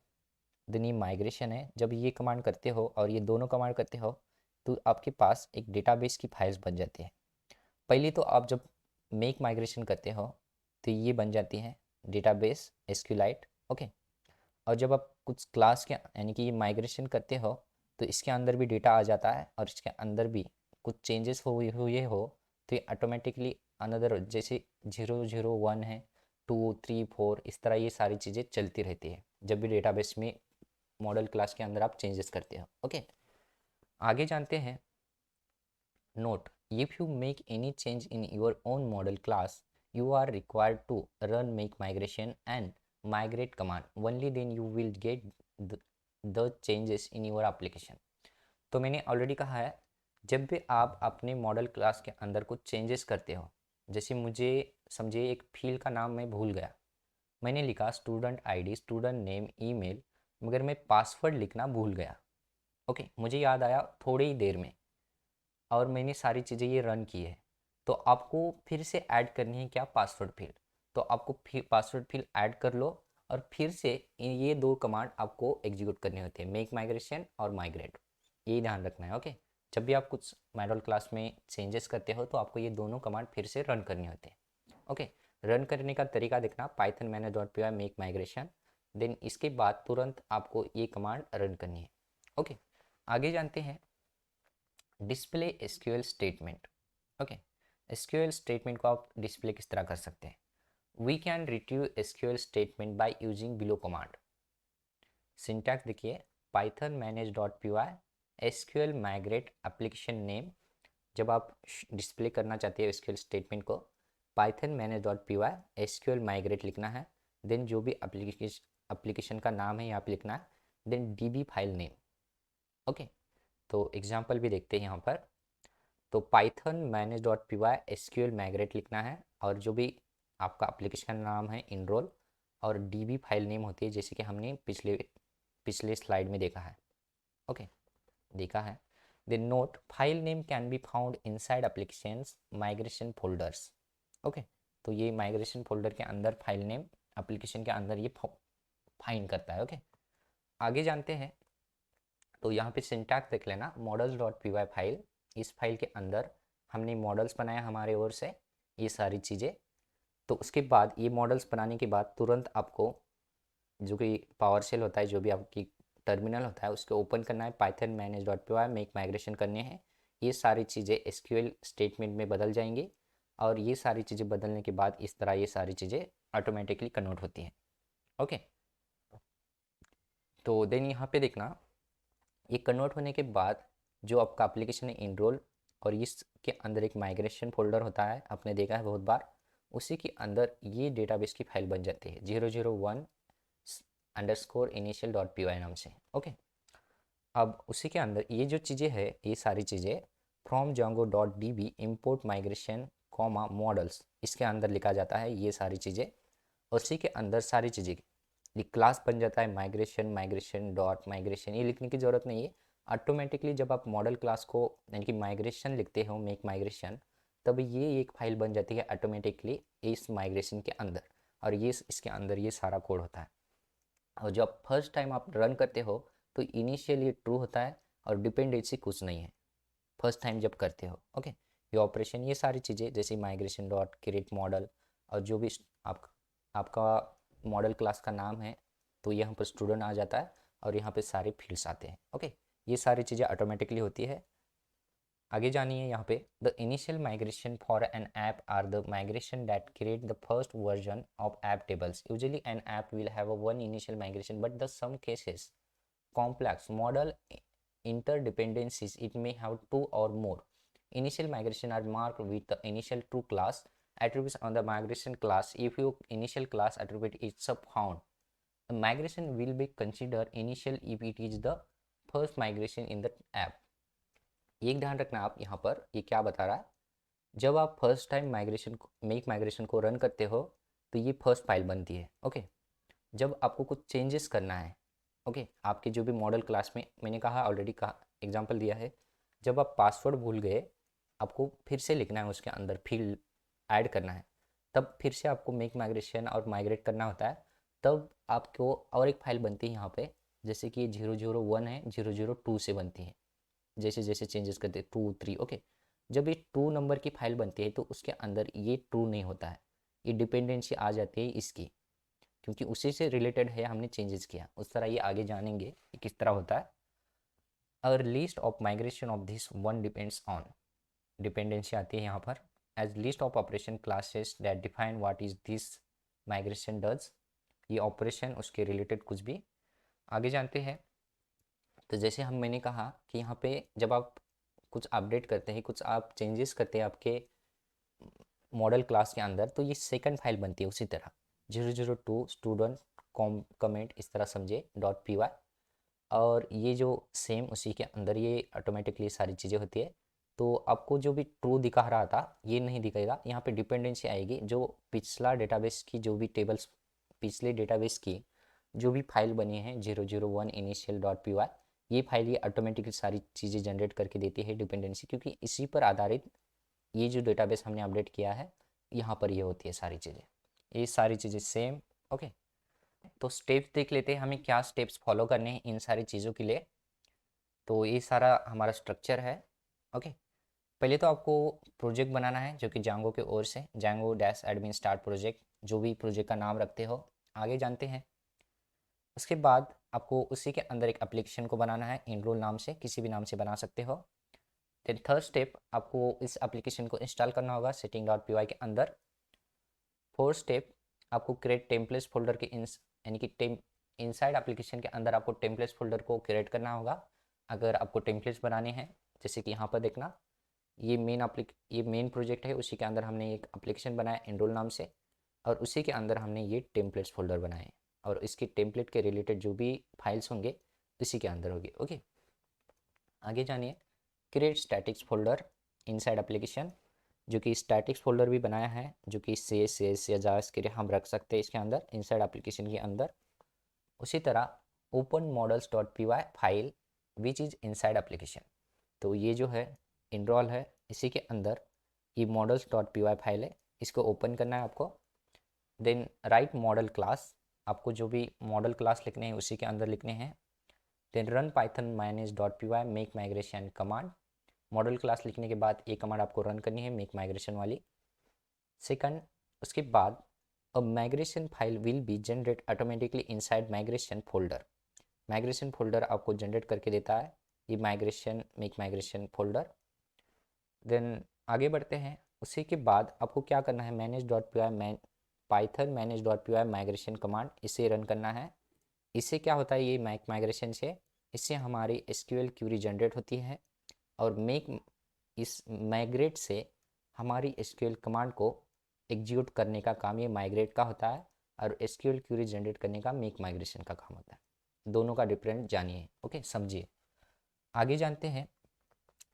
देन ये माइग्रेशन है। जब ये कमांड करते हो और ये दोनों कमांड करते हो, तो आपके पास एक डेटाबेस की फाइल्स बन जाती है। पहले तो आप जब मेक माइग्रेशन करते हो तो ये बन जाती है डेटाबेस एसक्यूलाइट। ओके, और जब आप कुछ क्लास के यानी कि ये माइग्रेशन करते हो तो इसके अंदर भी डेटा आ जाता है, और इसके अंदर भी कुछ चेंजेस हुए हो तो ये ऑटोमेटिकली अनदर जैसे 0 0 1 है, 2 3 4 इस तरह ये सारी चीज़ें चलती रहती है जब भी डेटाबेस में मॉडल क्लास के अंदर आप चेंजेस करते हो। ओके, आगे जानते हैं। Note, if you make any change in your own model class, you are required to run make migration and migrate command. Only then you will get the changes in your application. तो मैंने already कहा है, जब भी आप अपने model class के अंदर कुछ चेंजेस करते हो, जैसे मुझे समझिए एक फील्ड का नाम मैं भूल गया, मैंने लिखा student ID, student name, email, मगर मैं पासवर्ड लिखना भूल गया। ओके, मुझे याद आया थोड़ी ही देर में और मैंने सारी चीज़ें ये रन की है, तो आपको फिर से ऐड करनी है क्या, पासवर्ड फील्ड। तो आपको फिर पासवर्ड फील्ड ऐड कर लो और फिर से ये दो कमांड आपको एग्जीक्यूट करनी होती है, मेक माइग्रेशन और माइग्रेट। ये ध्यान रखना है। ओके, जब भी आप कुछ मॉडल क्लास में चेंजेस करते हो तो आपको ये दोनों कमांड फिर से रन करनी होती है। ओके, रन करने का तरीका देखना, Python manage dot P Y make migration, then इसके बाद तुरंत आपको ये कमांड रन करनी है। ओके, आगे जानते हैं display SQL statement. Okay, SQL statement को आप डिस्प्ले किस तरह कर सकते हैं। We can retrieve SQL statement by using below command. Syntax देखिए, Python manage dot P Y SQL migrate application name. जब आप डिस्प्ले करना चाहते हैं एसक्यूएल स्टेटमेंट को, Python manage dot P Y SQL migrate लिखना है, देन जो भी एप्लीकेशन का नाम है यहाँ पे लिखना है, then DB file name. Okay, तो एग्जांपल भी देखते हैं यहाँ पर। तो Python manage dot P Y SQL migrate लिखना है, और जो भी आपका एप्लीकेशन का नाम है इनरोल, और डीबी फाइल नेम होती है जैसे कि हमने पिछले पिछले स्लाइड में देखा है। ओके, देखा है। The note, file name can be found inside applications migration folders. Okay, तो ये माइग्रेशन फोल्डर के अंदर फाइल नेम एप्लीकेशन के अंदर ये फाइंड करता है। ओके, आगे जानते हैं। तो यहाँ पे सिंटैक्स देख लेना, models dot P Y file, इस फाइल के अंदर हमने मॉडल्स बनाया हमारे ओर से ये सारी चीज़ें। तो उसके बाद ये मॉडल्स बनाने के बाद तुरंत आपको जो कि पावर शेल होता है, जो भी आपकी टर्मिनल होता है, उसको ओपन करना है, Python manage dot P Y make migration करने हैं। ये सारी चीज़ें एसक्यूएल स्टेटमेंट में बदल जाएंगी, और ये सारी चीज़ें बदलने के बाद इस तरह ये सारी चीज़ें ऑटोमेटिकली कन्वर्ट होती हैं। ओके, तो देन यहाँ पे देखना, ये कन्वर्ट होने के बाद जो आपका एप्लीकेशन है इनरोल, और इसके अंदर एक माइग्रेशन फोल्डर होता है, आपने देखा है बहुत बार, उसी के अंदर ये डेटाबेस की फाइल बन जाती है 0 0 1 underscore initial dot P Y नाम से। ओके, अब उसी के अंदर ये जो चीज़ें हैं, ये सारी चीज़ें from Django dot D B import migration comma models, इसके अंदर लिखा जाता है ये सारी चीज़ें। उसी के अंदर सारी चीज़ें ये क्लास बन जाता है, माइग्रेशन माइग्रेशन डॉट माइग्रेशन, ये लिखने की ज़रूरत नहीं है। ऑटोमेटिकली जब आप मॉडल क्लास को यानी कि माइग्रेशन लिखते हो, मेक माइग्रेशन, तब ये एक फाइल बन जाती है ऑटोमेटिकली इस माइग्रेशन के अंदर, और ये इसके अंदर ये सारा कोड होता है। और जब फर्स्ट टाइम आप रन करते हो तो इनिशियल ये ट्रू होता है, और डिपेंडेंसी कुछ नहीं है फर्स्ट टाइम जब करते हो। ओके, ये ऑपरेशन ये सारी चीज़ें जैसे माइग्रेशन डॉट क्रिएट मॉडल, और जो भी आपका मॉडल क्लास का नाम है, तो यहाँ पर स्टूडेंट आ जाता है, और यहाँ पे सारे फील्ड्स आते हैं। ओके, ये सारी चीज़ें ऑटोमेटिकली होती है। आगे जानिए यहाँ पे, the initial migration for an app are the migration that create the first version of app tables. Usually an app will have a one initial migration, but the some cases complex model interdependencies, it may have two or more. Initial migration are marked with the initial true class attributes on the migration class. If your initial class attribute is subfound, the migration will be considered initial if it is the first migration in the app. एक ध्यान रखना आप यहाँ पर, ये क्या बता रहा है, जब आप first time migration make migration को रन करते हो तो ये फर्स्ट फाइल बनती है। ओके, जब आपको कुछ चेंजेस करना है, ओके, आपके जो भी मॉडल क्लास में मैंने कहा ऑलरेडी, कहा एग्जांपल दिया है, जब आप पासवर्ड भूल गए, आपको फिर से लिखना है, उसके अंदर फील्ड ऐड करना है, तब फिर से आपको मेक माइग्रेशन और माइग्रेट करना होता है। तब आपको और एक फाइल बनती है यहाँ पे, जैसे कि 0 0 1 है, 0 0 2 से बनती है, जैसे जैसे चेंजेस करते 2 3। ओके, जब ये ट्रू नंबर की फाइल बनती है तो उसके अंदर ये ट्रू नहीं होता है, ये डिपेंडेंसी आ जाती है इसकी, क्योंकि उसी से रिलेटेड है, हमने चेंजेस किया उस तरह। ये आगे जानेंगे कि किस तरह होता है। अगर list of migration of this one depends on, dependency आती है यहाँ पर, as list of operation classes that define what is this migration does, ये ऑपरेशन उसके रिलेटेड कुछ भी। आगे जानते हैं। तो जैसे मैंने कहा कि यहाँ पे जब आप कुछ अपडेट करते हैं, कुछ आप चेंजेस करते हैं आपके मॉडल क्लास के अंदर, तो ये सेकंड फाइल बनती है उसी तरह 002 स्टूडेंट कमेंट, इस तरह समझे .py। और ये जो सेम उसी के अंदर ये ऑटोमेटिकली सारी चीज़ें होती है। तो आपको जो भी ट्रू दिखा रहा था ये नहीं दिखेगा, यहाँ पे डिपेंडेंसी आएगी। जो पिछला डेटाबेस की जो भी टेबल्स, पिछले डेटाबेस की जो भी फाइल बनी है 001 इनिशियल .py, ये फाइल ये ऑटोमेटिकली सारी चीज़ें जनरेट करके देती है डिपेंडेंसी, क्योंकि इसी पर आधारित ये जो डेटाबेस हमने अपडेट किया है यहाँ पर ये होती है सारी चीज़ें, ये सारी चीज़ें सेम। ओके, तो स्टेप्स देख लेते हैं हमें क्या स्टेप्स फॉलो करने हैं इन सारी चीज़ों के लिए। तो ये सारा हमारा स्ट्रक्चर है। ओके, पहले तो आपको प्रोजेक्ट बनाना है जो कि जांगो के ओर से, जांगो डैश एडमिन स्टार्ट प्रोजेक्ट, जो भी प्रोजेक्ट का नाम रखते हो आगे जानते हैं। उसके बाद आपको उसी के अंदर एक एप्लीकेशन को बनाना है, इनरोल नाम से, किसी भी नाम से बना सकते हो। देन थर्ड स्टेप, आपको इस एप्लीकेशन को इंस्टॉल करना होगा सेटिंग डॉट पी वाई के अंदर। फोर्थ स्टेप, आपको क्रिएट टेम्पलेट्स फोल्डर के यानी कि इनसाइड एप्लीकेशन के अंदर आपको टेम्पलेट्स फोल्डर को क्रिएट करना होगा अगर आपको टेम्पलेट्स बनाने हैं। जैसे कि यहाँ पर देखना, ये मेन प्रोजेक्ट है, उसी के अंदर हमने एक एप्लीकेशन बनाया एनरोल नाम से, और उसी के अंदर हमने ये टेम्पलेट्स फोल्डर बनाए, और इसकी टेम्पलेट के रिलेटेड जो भी फाइल्स होंगे इसी के अंदर होगी। ओके, आगे जानिए। Create statics folder inside application, जो कि स्टैटिक्स फोल्डर भी बनाया है, जो कि CSS या जावास्क्रिप्ट हम रख सकते हैं इसके अंदर इनसाइड एप्लीकेशन के अंदर। उसी तरह open models dot P Y file which is inside application, तो ये जो है इनरोल है, इसी के अंदर ये models dot P Y file है, इसको ओपन करना है आपको। देन राइट मॉडल क्लास, आपको जो भी मॉडल क्लास लिखने हैं उसी के अंदर लिखने हैं। Then run Python minus dot P Y make migration command, model class लिखने के बाद ये कमांड आपको रन करनी है मेक माइग्रेशन वाली। सेकंड, उसके बाद a migration file will be generate automatically inside migration folder, migration folder आपको जनरेट करके देता है ये migration make migration folder. Then आगे बढ़ते हैं। उसी के बाद आपको क्या करना है, manage dot P Y Python manage dot P Y migration command, इसे रन करना है। इससे क्या होता है, ये मैक माइग्रेशन से इससे हमारी एसक्यूएल क्यूरी जनरेट होती है, और मेक इस माइग्रेट से हमारी एसक्यूएल कमांड को एग्जीक्यूट करने का काम ये माइग्रेट का होता है, और एसक्यूएल क्यूरी जनरेट करने का मेक माइग्रेशन का काम होता है। दोनों का डिफरेंट जानिए। ओके, समझिए। आगे जानते हैं।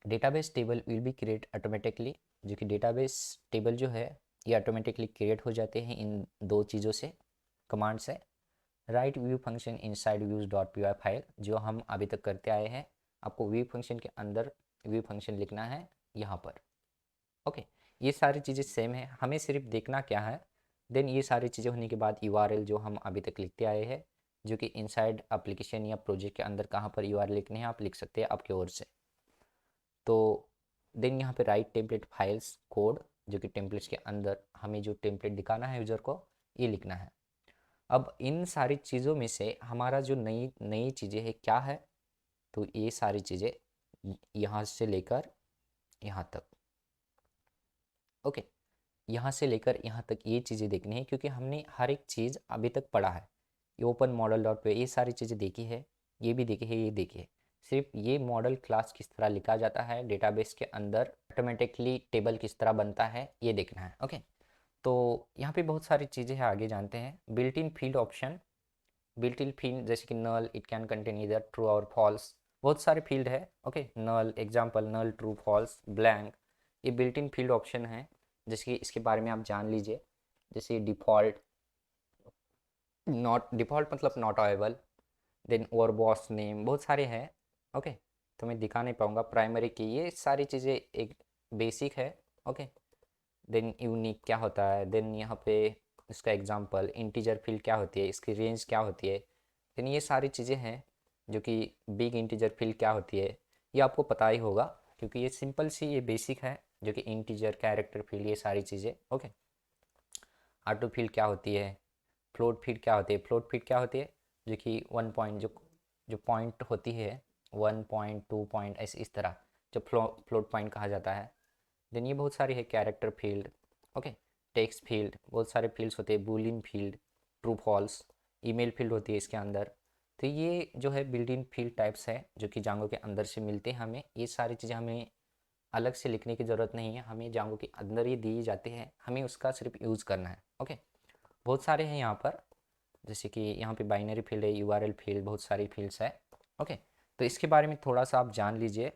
Database table will be create automatically, जो कि डेटाबेस टेबल जो है ये ऑटोमेटिकली क्रिएट हो जाते हैं इन दो चीज़ों से, कमांड से। Write view function inside views dot P Y file, जो हम अभी तक करते आए हैं, आपको व्यू फंक्शन के अंदर व्यू फंक्शन लिखना है यहाँ पर। ओके, ये सारी चीज़ें सेम है, हमें सिर्फ देखना क्या है। देन ये सारी चीज़ें होने के बाद URL जो हम अभी तक लिखते आए हैं, जो कि इनसाइड एप्लीकेशन या प्रोजेक्ट के अंदर कहाँ पर URL लिखने हैं आप लिख सकते हैं आपके ओर से। तो देन यहाँ पे राइट टेम्पलेट फाइल्स कोड, जो कि टेम्पलेट्स के अंदर हमें जो टेम्पलेट दिखाना है यूज़र को ये लिखना है। अब इन सारी चीज़ों में से हमारा जो नई नई चीज़ें हैं क्या है, तो ये सारी चीज़ें यहाँ से लेकर यहाँ तक। ओके, यहाँ से लेकर यहाँ तक ये चीज़ें देखनी है, क्योंकि हमने हर एक चीज़ अभी तक पढ़ा है। ये ओपन मॉडल डॉट पे ये सारी चीज़ें देखी है, ये भी देखी है, ये देखी है। सिर्फ ये मॉडल क्लास किस तरह लिखा जाता है डेटाबेस के अंदर, ऑटोमेटिकली टेबल किस तरह बनता है ये देखना है। ओके, तो यहाँ पे बहुत सारी चीज़ें हैं, आगे जानते हैं। Built in field option, built in field जैसे कि नल, इट कैन कंटेन इधर ट्रू और फॉल्स, बहुत सारे फील्ड है। ओके, नल एग्जाम्पल नल ट्रू फॉल्स ब्लैंक, ये बिल्ट इन फील्ड ऑप्शन है, जैसे कि इसके बारे में आप जान लीजिए। जैसे डिफ़ॉल्ट, नॉट डिफ़ॉल्ट मतलब नॉट अवेलेबल, देन और बॉस नेम, बहुत सारे हैं। ओके, तो मैं दिखा नहीं पाऊँगा प्राइमरी की, ये सारी चीज़ें एक बेसिक है। ओके, देन यूनिक क्या होता है, देन यहाँ पे इसका एग्जांपल इंटीजर फील्ड क्या होती है, इसकी रेंज क्या होती है, देन ये सारी चीज़ें हैं। जो कि बिग इंटीजर फील्ड क्या होती है ये आपको पता ही होगा। क्योंकि ये सिंपल सी ये बेसिक है जो कि इंटीजर, कैरेक्टर फील्ड, ये सारी चीज़ें। ओके, ऑटो फील्ड क्या होती है, फ्लोट फील्ड क्या होती है। फ्लोट फील्ड क्या होती है, जो कि 1 पॉइंट जो जो पॉइंट होती है 1 पॉइंट 2 पॉइंट ऐसे इस तरह जो फ्लोट पॉइंट कहा जाता है। देन ये बहुत सारी है, character field, okay, text field, बहुत सारे फील्ड्स होते हैं, boolean field, true false, email field होती है इसके अंदर। तो ये जो है बिल्ट इन फील्ड टाइप्स है जो कि जांगो के अंदर से मिलते हैं हमें। ये सारी चीज़ें हमें अलग से लिखने की ज़रूरत नहीं है, हमें जांगो के अंदर ही दी जाते हैं, हमें उसका सिर्फ यूज़ करना है। ओके, बहुत सारे हैं यहाँ पर, जैसे कि यहाँ पे बाइनरी फील्ड है, यूआरएल फील्ड, बहुत सारी फील्ड्स है। ओके, तो इसके बारे में थोड़ा सा आप जान लीजिए।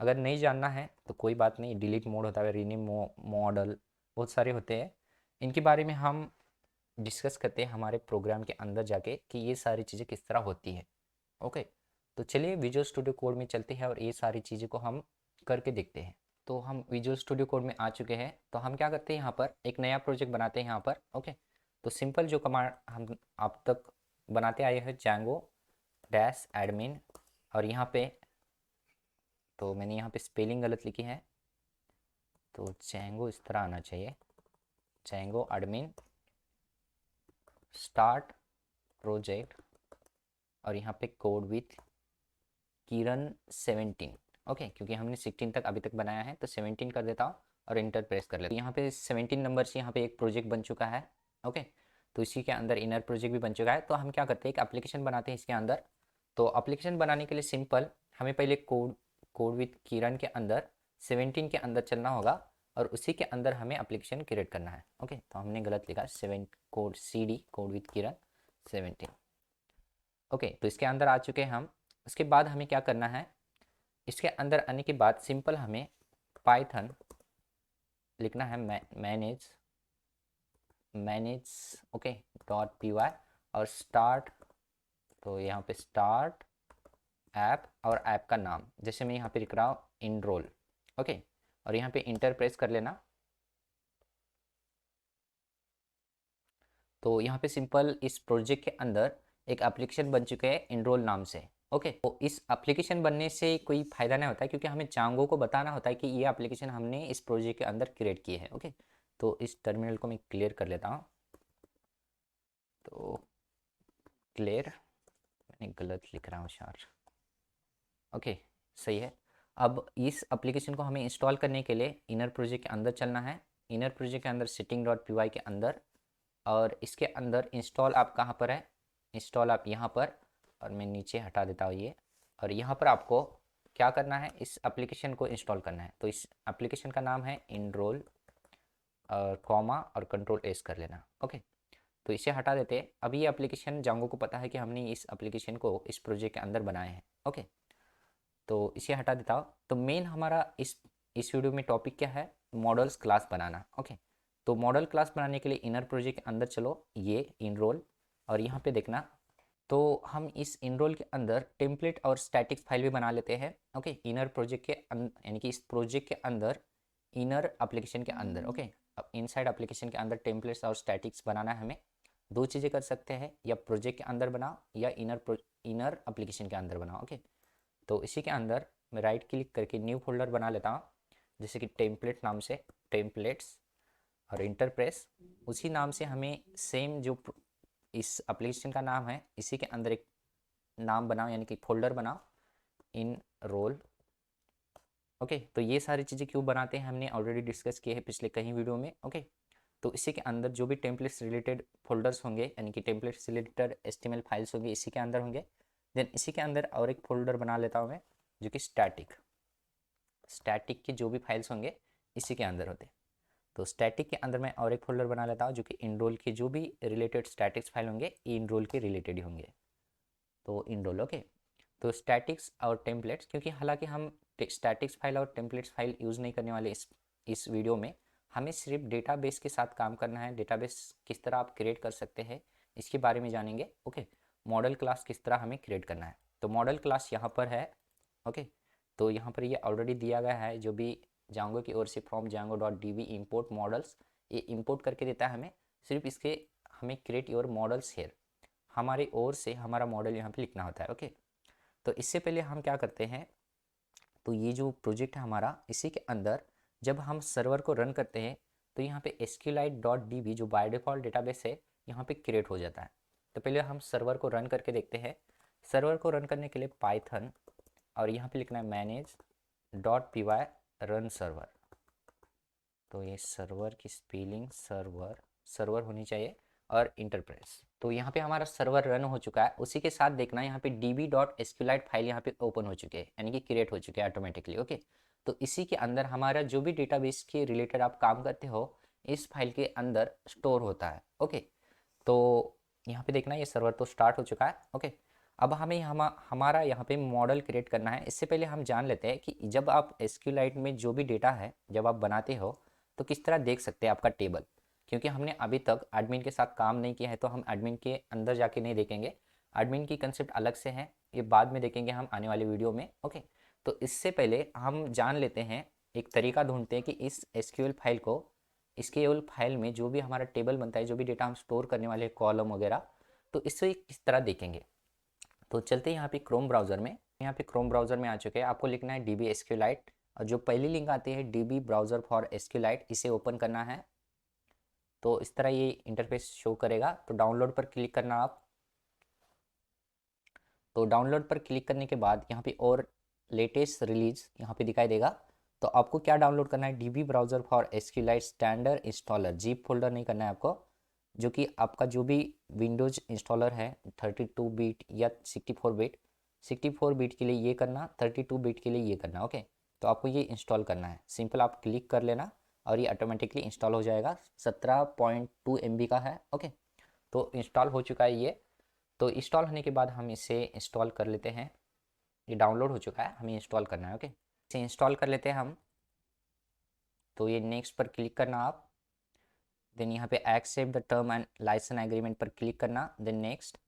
अगर नहीं जानना है तो कोई बात नहीं, डिलीट मोड होता है, रीनेम मॉडल, बहुत सारे होते हैं। इनके बारे में हम डिस्कस करते हैं हमारे प्रोग्राम के अंदर जाके कि ये सारी चीज़ें किस तरह होती है। ओके, तो चलिए विजुअल स्टूडियो कोड में चलते हैं और ये सारी चीज़ें को हम करके देखते हैं। तो हम विजुअल स्टूडियो कोड में आ चुके हैं, तो हम क्या करते हैं, यहाँ पर एक नया प्रोजेक्ट बनाते हैं यहाँ पर। ओके, तो सिंपल जो कमांड हम अब तक बनाते आए हैं, जैंगो डैश एडमिन, और यहाँ पे तो मैंने यहाँ पे स्पेलिंग गलत लिखी है, तो जैंगो इस तरह आना चाहिए, जैंगो एडमिन स्टार्ट प्रोजेक्ट, और यहाँ पे कोड विथ किरण 17। ओके, क्योंकि हमने 16 तक अभी तक बनाया है तो 17 कर देता हूँ और इंटर प्रेस कर लेता हूँ। यहाँ पे 17 नंबर से यहाँ पे एक प्रोजेक्ट बन चुका है। ओके, तो इसी के अंदर इनर प्रोजेक्ट भी बन चुका है। तो हम क्या करते हैं, एक एप्लीकेशन बनाते हैं इसके अंदर। तो एप्लीकेशन बनाने के लिए सिंपल हमें पहले कोड कोड विथ किरण के अंदर 17 के अंदर चलना होगा और उसी के अंदर हमें एप्लीकेशन क्रिएट करना है। ओके, तो हमने गलत लिखा, 7 code CD code with Kiran 17। Okay, तो इसके अंदर आ चुके हैं हम। उसके बाद हमें क्या करना है, इसके अंदर आने के बाद सिंपल हमें पाइथन लिखना है, मैनेज ओके .py, और स्टार्ट, तो यहाँ पे स्टार्ट ऐप, और ऐप का नाम जैसे मैं यहाँ पे लिख रहा हूँ इनरोल। ओके, और यहाँ पे इंटर प्रेस कर लेना। तो यहाँ पे सिंपल इस प्रोजेक्ट के अंदर एक एप्लीकेशन बन चुके हैं इनरोल नाम से। ओके, तो इस एप्लीकेशन बनने से कोई फ़ायदा नहीं होता है, क्योंकि हमें जांगो को बताना होता है कि ये एप्लीकेशन हमने इस प्रोजेक्ट के अंदर क्रिएट की है। ओके, तो इस टर्मिनल को मैं क्लियर कर लेता हूँ। तो क्लियर, मैंने गलत लिख रहा हूँ शायद। ओके, सही है। अब इस एप्लीकेशन को हमें इंस्टॉल करने के लिए इनर प्रोजेक्ट के अंदर चलना है। इनर प्रोजेक्ट के अंदर setting.py के अंदर, और इसके अंदर इंस्टॉल आप कहाँ पर है, इंस्टॉल आप यहाँ पर, और मैं नीचे हटा देता हूँ ये, और यहाँ पर आपको क्या करना है, इस एप्लीकेशन को इंस्टॉल करना है। तो इस एप्लीकेशन का नाम है इनरोल, और कॉमा और कंट्रोल एस कर लेना। ओके, तो इसे हटा देते हैं। अभी ये एप्लीकेशन जांगो को पता है कि हमने इस एप्लीकेशन को इस प्रोजेक्ट के अंदर बनाए हैं। ओके, तो इसे हटा देता हूँ। तो मेन हमारा इस वीडियो में टॉपिक क्या है, मॉडल्स क्लास बनाना। ओके, तो मॉडल क्लास बनाने के लिए इनर प्रोजेक्ट के अंदर चलो, ये इनरोल, और यहाँ पे देखना, तो हम इस इनरोल के अंदर टेम्पलेट और स्टैटिक फाइल भी बना लेते हैं। ओके, इनर प्रोजेक्ट के यानी कि इस प्रोजेक्ट के अंदर इनर एप्लीकेशन के अंदर। ओके, अब इनसाइड एप्लीकेशन के अंदर टेम्पलेट्स और स्टैटिक्स बनाना है हमें। दो चीज़ें कर सकते हैं, या प्रोजेक्ट के अंदर बनाओ या इनर एप्लीकेशन के अंदर बनाओ। ओके, तो इसी के अंदर मैं राइट क्लिक करके न्यू फोल्डर बना लेता हूँ, जैसे कि टेम्पलेट नाम से, टेम्पलेट्स, और इंटर प्रेस। उसी नाम से हमें सेम जो इस एप्लीकेशन का नाम है, इसी के अंदर एक नाम बनाओ, यानी कि फोल्डर बनाओ, इन रोल। ओके, तो ये सारी चीज़ें क्यों बनाते हैं हमने ऑलरेडी डिस्कस किए हैं पिछले कई वीडियो में। ओके, तो इसी के अंदर जो भी टेम्पलेट्स रिलेटेड फोल्डर्स होंगे, यानी कि टेम्पलेट्स रिलेटेड HTML फाइल्स होंगे, इसी के अंदर होंगे। देन इसी के अंदर और एक फोल्डर बना लेता हूँ मैं, जो कि स्टैटिक के जो भी फाइल्स होंगे इसी के अंदर होते हैं। तो स्टैटिक के अंदर मैं और एक फोल्डर बना लेता हूँ, जो कि इनरोल के जो भी रिलेटेड स्टैटिक्स फाइल होंगे ये इनरोल के रिलेटेड ही होंगे, तो इनरोल। ओके, तो स्टैटिक्स और टेम्पलेट्स, क्योंकि हालांकि हम स्टैटिक्स फाइल और टेम्पलेट्स फाइल यूज़ नहीं करने वाले इस वीडियो में, हमें सिर्फ डेटाबेस के साथ काम करना है। डेटाबेस किस तरह आप क्रिएट कर सकते हैं इसके बारे में जानेंगे। ओके, मॉडल क्लास किस तरह हमें क्रिएट करना है, तो मॉडल क्लास यहाँ पर है। ओके, तो यहाँ पर ये ऑलरेडी दिया गया है, जो भी जांगो की ओर से फ्रॉम django.db इंपोर्ट मॉडल्स, ये इंपोर्ट करके देता है हमें। सिर्फ इसके हमें क्रिएट योर मॉडल्स हेयर, हमारी ओर से हमारा मॉडल यहाँ पे लिखना होता है। ओके, तो इससे पहले हम क्या करते हैं, तो ये जो प्रोजेक्ट है हमारा, इसी के अंदर जब हम सर्वर को रन करते हैं तो यहाँ पे SQLite.db जो बाय डिफ़ॉल्ट डेटाबेस है यहाँ पे क्रिएट हो जाता है। तो पहले हम सर्वर को रन करके देखते हैं। सर्वर को रन करने के लिए पाइथन और यहाँ पे लिखना है manage.py रन सर्वर। तो ये सर्वर की स्पेलिंग सर्वर होनी चाहिए और इंटरप्रेस। तो यहाँ पे हमारा सर्वर रन हो चुका है। उसी के साथ देखना यहाँ पे db.sqlite फाइल यहाँ पे ओपन हो चुके हैं, यानी कि क्रिएट हो चुके हैं ऑटोमेटिकली। ओके, तो इसी के अंदर हमारा जो भी डेटाबेस के रिलेटेड आप काम करते हो इस फाइल के अंदर स्टोर होता है। ओके, तो यहाँ पे देखना ये सर्वर तो स्टार्ट हो चुका है। ओके, अब हमें हमारा यहाँ पे मॉडल क्रिएट करना है। इससे पहले हम जान लेते हैं कि जब आप SQLite में जो भी डेटा है जब आप बनाते हो तो किस तरह देख सकते हैं आपका टेबल, क्योंकि हमने अभी तक एडमिन के साथ काम नहीं किया है तो हम एडमिन के अंदर जाके नहीं देखेंगे। एडमिन की कंसेप्ट अलग से है, ये बाद में देखेंगे हम आने वाले वीडियो में। ओके, तो इससे पहले हम जान लेते हैं, एक तरीका ढूंढते हैं कि इस SQL फाइल को, इसके केवल फाइल में जो भी हमारा टेबल बनता है, जो भी डेटा हम स्टोर करने वाले हैं कॉलम वगैरह, तो इससे किस तरह देखेंगे। तो चलते हैं यहाँ पे क्रोम ब्राउज़र में। यहाँ पे क्रोम ब्राउज़र में आ चुके हैं। आपको लिखना है DB SQLite और जो पहली लिंक आती है DB ब्राउज़र फॉर SQLite, इसे ओपन करना है। तो इस तरह ये इंटरफेस शो करेगा। तो डाउनलोड पर क्लिक करना आप। तो डाउनलोड पर क्लिक करने के बाद यहाँ पे और लेटेस्ट रिलीज यहाँ पे दिखाई देगा। तो आपको क्या डाउनलोड करना है, DB browser for SQLite standard installer, jeep folder नहीं करना है आपको, जो कि आपका जो भी विंडोज़ इंस्टॉलर है 32 बिट या 64 बिट, 64 बिट के लिए ये करना, 32 बिट के लिए ये करना। ओके, तो आपको ये इंस्टॉल करना है। सिंपल आप क्लिक कर लेना और ये ऑटोमेटिकली इंस्टॉल हो जाएगा। 17.2 MB का है। ओके, तो इंस्टॉल हो चुका है ये। तो इंस्टॉल होने के बाद हम इसे इंस्टॉल कर लेते हैं। ये डाउनलोड हो चुका है, हमें इंस्टॉल करना है। ओके, इसे इंस्टॉल कर लेते हैं हम। तो ये नेक्स्ट पर क्लिक करना आप, देन यहाँ पे accept the term and licence agreement पर क्लिक करना, देन नेक्स्ट।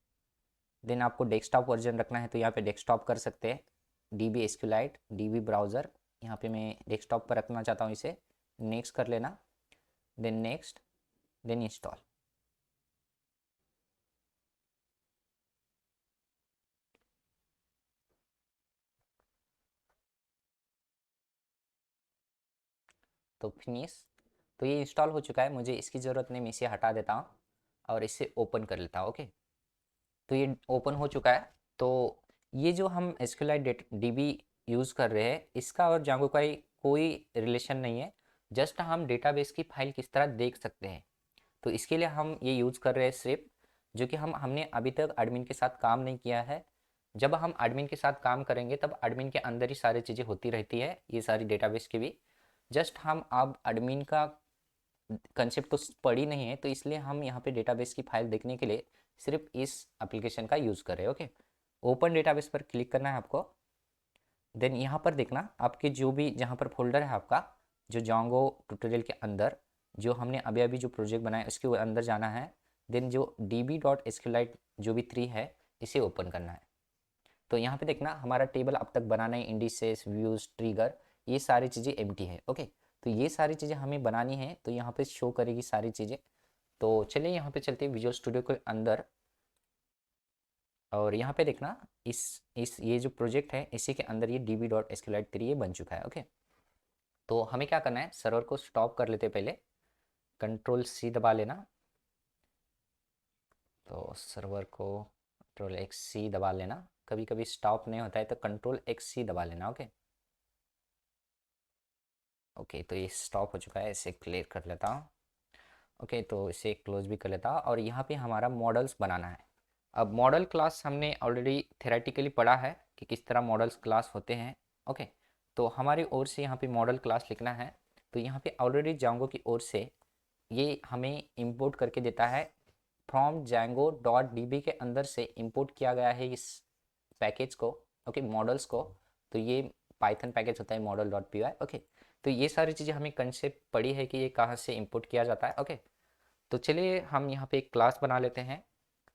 देन आपको डेस्कटॉप वर्जन रखना है तो यहाँ पे डेस्कटॉप कर सकते हैं। DB SQLite DB ब्राउज़र, यहाँ पे मैं डेस्कटॉप पर रखना चाहता हूँ इसे। नेक्स्ट कर लेना, देन नेक्स्ट, देन इंस्टॉल। तो फिनिश। तो ये इंस्टॉल हो चुका है, मुझे इसकी ज़रूरत नहीं, मैं इसे हटा देता हूँ और इसे ओपन कर लेता हूँ। ओके, तो ये ओपन हो चुका है। तो ये जो हम SQLite DB यूज़ कर रहे हैं, इसका और जांगो का कोई रिलेशन नहीं है। जस्ट हम डेटाबेस की फाइल किस तरह देख सकते हैं, तो इसके लिए हम ये यूज़ कर रहे हैं सिर्फ, जो कि हमने अभी तक एडमिन के साथ काम नहीं किया है। जब हम एडमिन के साथ काम करेंगे तब एडमिन के अंदर ही सारी चीज़ें होती रहती है, ये सारी डेटाबेस की भी। जस्ट हम अब एडमिन का कंसेप्ट तो पढ़ी नहीं है, तो इसलिए हम यहाँ पे डेटाबेस की फाइल देखने के लिए सिर्फ इस एप्लीकेशन का यूज़ कर रहे हैं। ओके, ओपन डेटाबेस पर क्लिक करना है आपको। देन यहाँ पर देखना आपके जो भी जहाँ पर फोल्डर है आपका, जो जांगो ट्यूटोरियल के अंदर जो हमने अभी अभी जो प्रोजेक्ट बनाया उसके अंदर जाना है। देन जो DB.SQLite जो भी 3 है इसे ओपन करना है। तो यहाँ पे देखना हमारा टेबल अब तक बनाना है, इंडिसेस, व्यूज़, ट्रिगर, ये सारी चीज़ें एम्प्टी है। ओके, तो ये सारी चीज़ें हमें बनानी है, तो यहाँ पे शो करेगी सारी चीज़ें। तो चलिए यहाँ पे चलते हैं विजुअल स्टूडियो के अंदर और यहाँ पे देखना इस ये जो प्रोजेक्ट है इसी के अंदर ये DB.SQLite 3 ये बन चुका है। ओके, तो हमें क्या करना है, सर्वर को स्टॉप कर लेते पहले, Ctrl+C दबा लेना। तो सर्वर को Ctrl+C दबा लेना, कभी कभी स्टॉप नहीं होता है तो Ctrl+C दबा लेना। ओके ओके, तो ये स्टॉप हो चुका है, इसे क्लियर कर लेता हूँ। ओके, तो इसे क्लोज भी कर लेता हूँ और यहाँ पे हमारा मॉडल्स बनाना है। अब मॉडल क्लास हमने ऑलरेडी थेरेटिकली पढ़ा है कि किस तरह मॉडल्स क्लास होते हैं। ओके, तो हमारी ओर से यहाँ पे मॉडल क्लास लिखना है। तो यहाँ पे ऑलरेडी जांगो की ओर से ये हमें इंपोर्ट करके देता है, फ्रॉम django.db के अंदर से इंपोर्ट किया गया है इस पैकेज को। ओके, मॉडल्स को। तो ये पाइथन पैकेज होता है model.py। ओके, तो ये सारी चीज़ें हमें कंसेप्ट पड़ी है कि ये कहाँ से इंपोर्ट किया जाता है। ओके, तो चलिए हम यहाँ पे एक क्लास बना लेते हैं,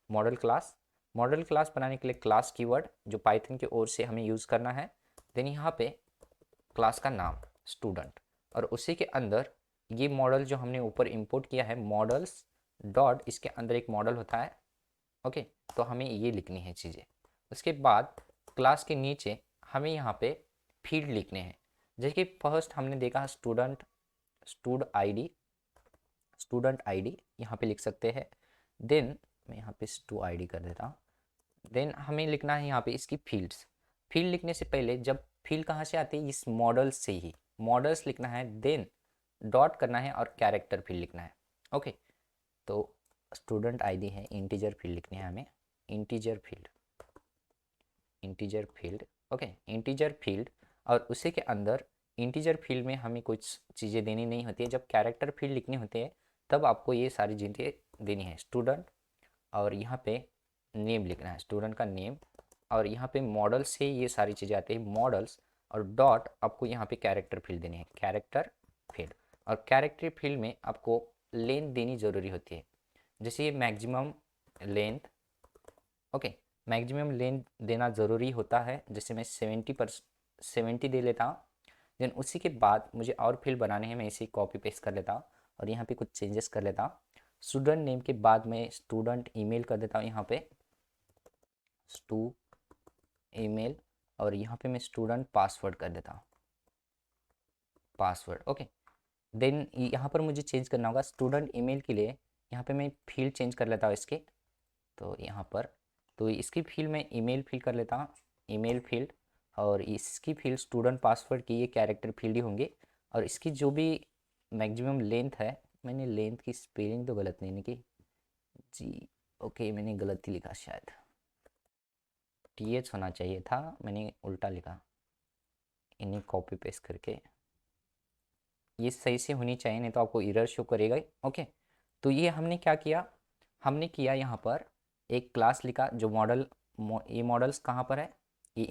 मॉडल क्लास। मॉडल क्लास बनाने के लिए क्लास कीवर्ड जो पाइथन की ओर से हमें यूज़ करना है। देन यहाँ पे क्लास का नाम स्टूडेंट, और उसी के अंदर ये मॉडल जो हमने ऊपर इंपोर्ट किया है मॉडल्स डॉट, इसके अंदर एक मॉडल होता है। ओके, तो हमें ये लिखनी है चीज़ें। उसके बाद क्लास के नीचे हमें यहाँ पे फील्ड लिखने हैं। जैसे कि फर्स्ट हमने देखा स्टूडेंट आईडी यहाँ पे लिख सकते हैं। देन मैं यहाँ पे स्टू आईडी कर देता हूँ। देन हमें लिखना है यहाँ पे इसकी फील्ड्स। फील्ड लिखने से पहले जब फील्ड कहाँ से आती है, इस मॉडल्स से ही मॉडल्स लिखना है। देन डॉट करना है और कैरेक्टर फील्ड लिखना है। ओके, तो स्टूडेंट आईडी है, इंटीजर फील्ड लिखनी है हमें। Integer field okay, integer field. और उसी के अंदर इंटीजर फील्ड में हमें कुछ चीज़ें देनी नहीं होती है। जब कैरेक्टर फील्ड लिखनी होती है तब आपको ये सारी चीज़ें देनी है। स्टूडेंट और यहाँ पे नेम लिखना है, स्टूडेंट का नेम। और यहाँ पे मॉडल से ये सारी चीज़ें आती है, मॉडल्स। और डॉट आपको यहाँ पे कैरेक्टर फील्ड देनी है, कैरेक्टर फील्ड। और कैरेक्टर फील्ड में आपको लेंथ देनी ज़रूरी होती है। जैसे ये maximum length, okay, maximum length देना ज़रूरी होता है। जैसे मैं 70 दे लेता हूँ। देन उसी के बाद मुझे और फील्ड बनाने हैं, मैं इसे कॉपी पेस्ट कर लेता हूँ और यहाँ पे कुछ चेंजेस कर लेता हूँ। स्टूडेंट नेम के बाद मैं स्टूडेंट ईमेल कर देता हूँ, यहाँ पे स्टू ईमेल। और यहाँ पे मैं स्टूडेंट पासवर्ड कर देता हूँ, पासवर्ड। ओके, देन यहाँ पर मुझे चेंज करना होगा स्टूडेंट ईमेल के लिए। यहाँ पे मैं फील्ड चेंज कर लेता हूँ इसके। तो यहाँ पर तो इसकी फील्ड में ईमेल फील्ड कर लेता हूँ, ईमेल फील्ड। और इसकी फील्ड स्टूडेंट पासवर्ड की ये कैरेक्टर फील्ड ही होंगे। और इसकी जो भी मैक्सिमम लेंथ है, मैंने लेंथ की स्पेलिंग तो गलत नहीं लिखी जी। ओके, मैंने गलत ही लिखा शायद, TH होना चाहिए था, मैंने उल्टा लिखा। इन्हें कॉपी पेस्ट करके ये सही से होनी चाहिए, नहीं तो आपको एरर शो करेगा। ओके, तो ये हमने क्या किया, हमने किया यहाँ पर एक क्लास लिखा जो ये मॉडल्स कहाँ पर है, ये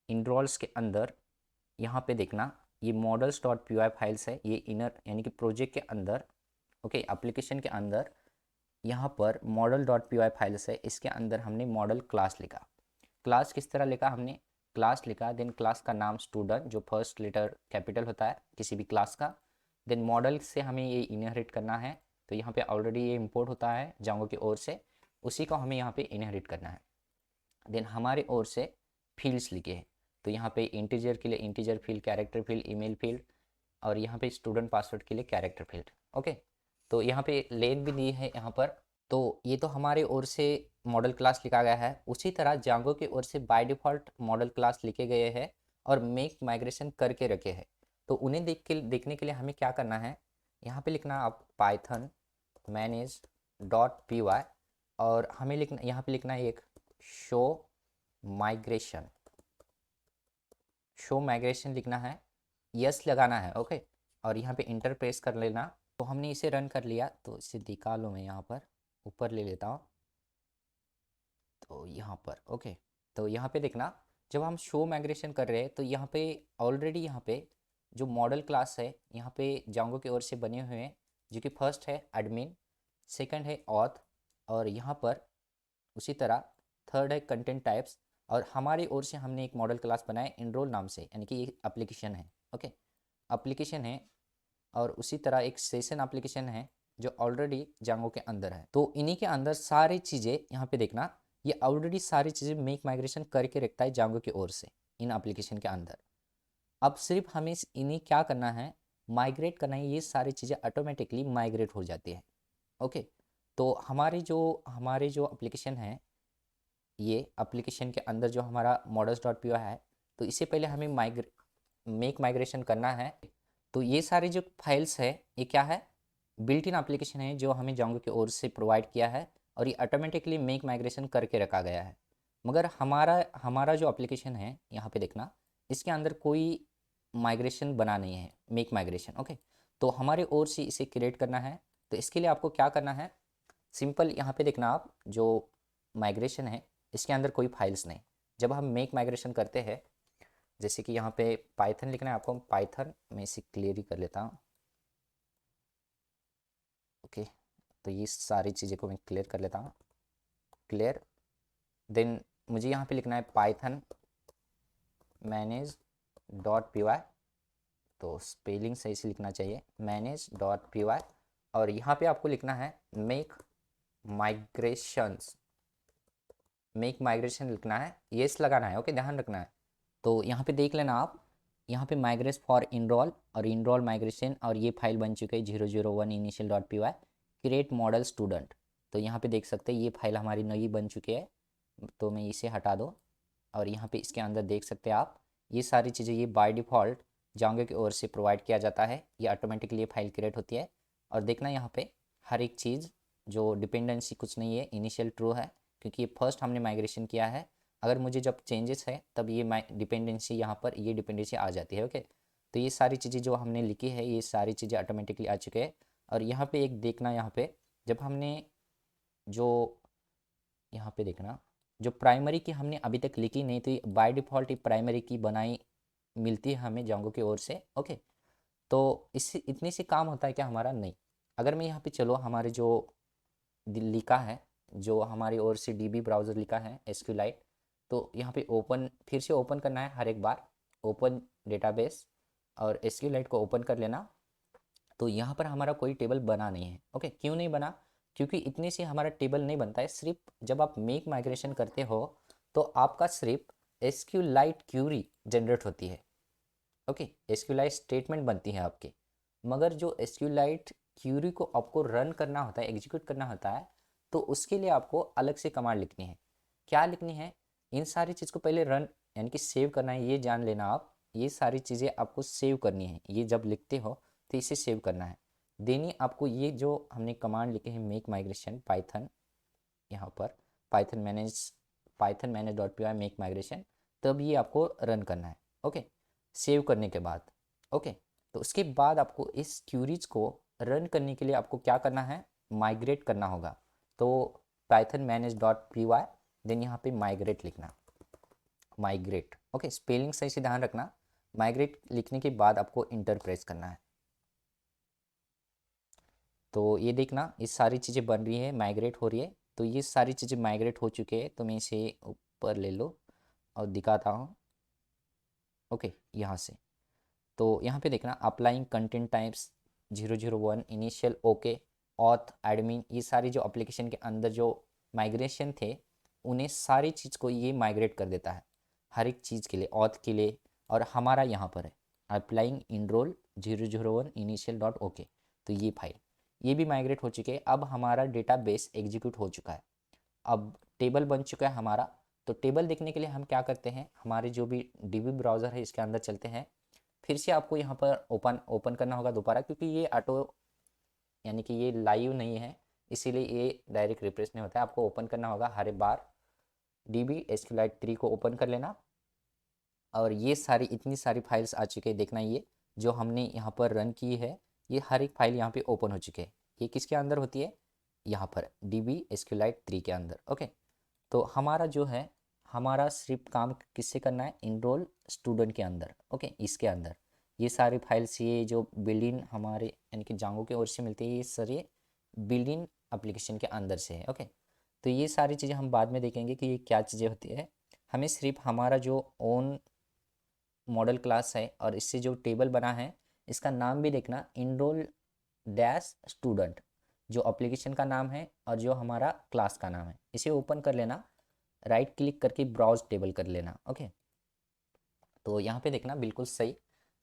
इंड्रॉल्स के अंदर यहाँ पे देखना, ये models dot P Y files है, ये इनर यानी कि प्रोजेक्ट के अंदर। ओके, एप्लीकेशन के अंदर यहाँ पर model dot P Y files है, इसके अंदर हमने मॉडल क्लास लिखा। क्लास किस तरह लिखा हमने, क्लास लिखा, देन क्लास का नाम स्टूडेंट, जो फर्स्ट लेटर कैपिटल होता है किसी भी क्लास का। देन मॉडल से हमें ये इनहेरिट करना है, तो यहाँ पे ऑलरेडी ये इंपोर्ट होता है जांगो की ओर से, उसी को हमें यहाँ पे इनहेरिट करना है। देन हमारे ओर से फील्ड्स लिखे हैं, तो यहाँ पे इंटीजर के लिए integer field, character field, email field. और यहाँ पे स्टूडेंट पासवर्ड के लिए कैरेक्टर फील्ड। ओके, तो यहाँ पे लेन भी दी है यहाँ पर। तो ये तो हमारे ओर से मॉडल क्लास लिखा गया है। उसी तरह जांगो की ओर से बाय डिफ़ॉल्ट मॉडल क्लास लिखे गए हैं और मेक माइग्रेशन करके रखे हैं। तो उन्हें देखने के लिए हमें क्या करना है, यहाँ पे लिखना आप Python manage dot P Y. और हमें लिखना, यहाँ पे लिखना है एक शो माइग्रेशन, लिखना है, यस लगाना है। ओके, और यहाँ पे इंटर प्रेस कर लेना। तो हमने इसे रन कर लिया, तो इसे दिखा लो, मैं यहाँ पर ऊपर ले लेता हूँ। तो यहाँ पर ओके, तो यहाँ पे देखना, जब हम शो माइग्रेशन कर रहे हैं तो यहाँ पे ऑलरेडी यहाँ पे जो मॉडल क्लास है यहाँ पे जांगो की ओर से बने हुए हैं, जो कि फर्स्ट है एडमिन, सेकंड है ऑथ, और यहाँ पर उसी तरह थर्ड है कंटेंट टाइप्स। और हमारी ओर से हमने एक मॉडल क्लास बनाया इनरोल नाम से, यानी कि ये एप्लीकेशन है। ओके, एप्लीकेशन है। और उसी तरह एक सेशन एप्लीकेशन है जो ऑलरेडी जांगो के अंदर है। तो इन्हीं के अंदर सारी चीज़ें यहाँ पे देखना, ये ऑलरेडी सारी चीज़ें मेक माइग्रेशन करके रखता है जांगो की ओर से इन एप्लीकेशन के अंदर। अब सिर्फ हमें इन्हें क्या करना है, माइग्रेट करना है, ये सारी चीज़ें ऑटोमेटिकली माइग्रेट हो जाती है। ओके, तो हमारे जो एप्लीकेशन है, ये एप्लीकेशन के अंदर जो हमारा मॉडल्स डॉट पी है, तो इससे पहले हमें मेक माइग्रेशन करना है। तो ये सारी जो फाइल्स है ये क्या है, बिल्ट इन एप्लीकेशन है जो हमें जांगो की ओर से प्रोवाइड किया है, और ये ऑटोमेटिकली मेक माइग्रेशन करके रखा गया है। मगर हमारा हमारा जो एप्लीकेशन है यहाँ पे देखना, इसके अंदर कोई माइग्रेशन बना नहीं है, मेक माइग्रेशन। ओके, तो हमारे ओर से इसे क्रिएट करना है। तो इसके लिए आपको क्या करना है, सिंपल यहाँ पे देखना, आप जो माइग्रेशन है इसके अंदर कोई फाइल्स नहीं। जब हम मेक माइग्रेशन करते हैं, जैसे कि यहाँ पे पाइथन लिखना है आपको, पाइथन में इसे क्लियर ही कर लेता हूँ। ओके, तो ये सारी चीज़ें को मैं क्लियर कर लेता हूँ, क्लियर। देन मुझे यहाँ पे लिखना है Python manage dot P Y, तो स्पेलिंग सही से लिखना चाहिए, मैनेज डॉट पी वाई। और यहाँ पे आपको लिखना है मेक माइग्रेशन लिखना है, येस लगाना है। ओके, ध्यान रखना है, तो यहाँ पे देख लेना आप, यहाँ पे माइग्रेट फॉर इनरोल और इनरोल माइग्रेशन, और ये फाइल बन चुके हैं 001 initial dot P Y create model student. तो यहाँ पे देख सकते हैं ये फाइल हमारी नई बन चुकी है। तो मैं इसे हटा दो, और यहाँ पे इसके अंदर देख सकते हैं आप ये सारी चीज़ें, ये बाय डिफ़ॉल्ट जांगो की ओर से प्रोवाइड किया जाता है, ये ऑटोमेटिकली ये फाइल क्रिएट होती है। और देखना यहाँ पे हर एक चीज़ जो डिपेंडेंसी कुछ नहीं है, इनिशियल ट्रू है क्योंकि ये फर्स्ट हमने माइग्रेशन किया है। अगर मुझे जब चेंजेस है तब ये डिपेंडेंसी यहाँ पर ये डिपेंडेंसी आ जाती है। ओके, तो ये सारी चीज़ें जो हमने लिखी है ये सारी चीज़ें ऑटोमेटिकली आ चुके हैं। और यहाँ पे एक देखना, यहाँ पे जब हमने जो यहाँ पे देखना जो प्राइमरी की हमने अभी तक लिखी नहीं, तो बाय डिफ़ॉल्ट ये प्राइमरी की बनाई मिलती है हमें जांगो की ओर से। ओके, तो इससे इतनी सी काम होता है क्या हमारा? नहीं। अगर मैं यहाँ पे चलो हमारे जो लिखा है, जो हमारी ओर से डीबी ब्राउज़र लिखा है एसक्यूलाइट, तो यहाँ पे ओपन फिर से ओपन करना है हर एक बार, ओपन डेटाबेस और एसक्यूलाइट को ओपन कर लेना। तो यहाँ पर हमारा कोई टेबल बना नहीं है। ओके, क्यों नहीं बना? क्योंकि इतने से हमारा टेबल नहीं बनता है। सिर्फ जब आप मेक माइग्रेशन करते हो तो आपका सिर्फ एसक्यूलाइट क्यूरी जनरेट होती है। ओके, एसक्यूलाइट स्टेटमेंट बनती है आपके, मगर जो एसक्यूलाइट क्यूरी को आपको रन करना होता है, एग्जीक्यूट करना होता है, तो उसके लिए आपको अलग से कमांड लिखनी है। क्या लिखनी है? इन सारी चीज़ को पहले रन यानी कि सेव करना है, ये जान लेना आप। ये सारी चीज़ें आपको सेव करनी है, ये जब लिखते हो तो इसे सेव करना है। देनी आपको ये जो हमने कमांड लिखे हैं मेक माइग्रेशन पाइथन, यहाँ पर Python manage dot P Y make migration, तब ये आपको रन करना है। ओके, सेव करने के बाद ओके, तो उसके बाद आपको इस क्यूरीज को रन करने के लिए आपको क्या करना है? माइग्रेट करना होगा। तो Python manage dot P Y then यहाँ पे माइग्रेट लिखना, माइग्रेट। ओके, स्पेलिंग सही से ध्यान रखना। माइग्रेट लिखने के बाद आपको इंटर प्रेस करना है। तो ये देखना ये सारी चीज़ें बन रही है, माइग्रेट हो रही है। तो ये सारी चीज़ें माइग्रेट हो चुके हैं, तो मैं इसे ऊपर ले लो और दिखाता हूँ। ओके, यहाँ से तो यहाँ पे देखना applying content types 001 initial okay auth admin, ये सारी जो एप्लीकेशन के अंदर जो माइग्रेशन थे उन्हें सारी चीज़ को ये माइग्रेट कर देता है, हर एक चीज़ के लिए, ऑथ के लिए। और हमारा यहाँ पर है applying enrol 001 initial dot okay, तो ये फाइल ये भी माइग्रेट हो चुके हैं। अब हमारा डेटाबेस एग्जीक्यूट हो चुका है, अब टेबल बन चुका है हमारा। तो टेबल देखने के लिए हम क्या करते हैं, हमारे जो भी डीबी ब्राउज़र है इसके अंदर चलते हैं। फिर से आपको यहाँ पर ओपन ओपन करना होगा दोबारा, क्योंकि ये ऑटो यानी कि ये लाइव नहीं है, इसीलिए ये डायरेक्ट रिफ्रेश नहीं होता है। आपको ओपन करना होगा हर एक बार, डीबी एसक्यूलाइट 3 को ओपन कर लेना। और ये सारी इतनी सारी फाइल्स आ चुकी है, देखना ये जो हमने यहाँ पर रन की है, ये हर एक फाइल यहाँ पे ओपन हो चुके हैं। ये किसके अंदर होती है? यहाँ पर डीबी एसक्यूलाइट 3 के अंदर। ओके, तो हमारा जो है, हमारा सिर्फ काम किससे करना है? इनरोल स्टूडेंट के अंदर। ओके, इसके अंदर ये सारी फाइल्स, ये जो बिल्डिंग हमारे यानी कि जांगो की ओर से मिलती है, ये सारे बिल्डिंग एप्लीकेशन के अंदर से है। ओके, तो ये सारी चीज़ें हम बाद में देखेंगे कि ये क्या चीज़ें होती है। हमें सिर्फ हमारा जो ओन मॉडल क्लास है और इससे जो टेबल बना है इसका नाम भी देखना, इनरोल डैश स्टूडेंट, जो एप्लीकेशन का नाम है और जो हमारा क्लास का नाम है, इसे ओपन कर लेना, राइट क्लिक करके ब्राउज टेबल कर लेना। ओके, तो यहाँ पे देखना बिल्कुल सही,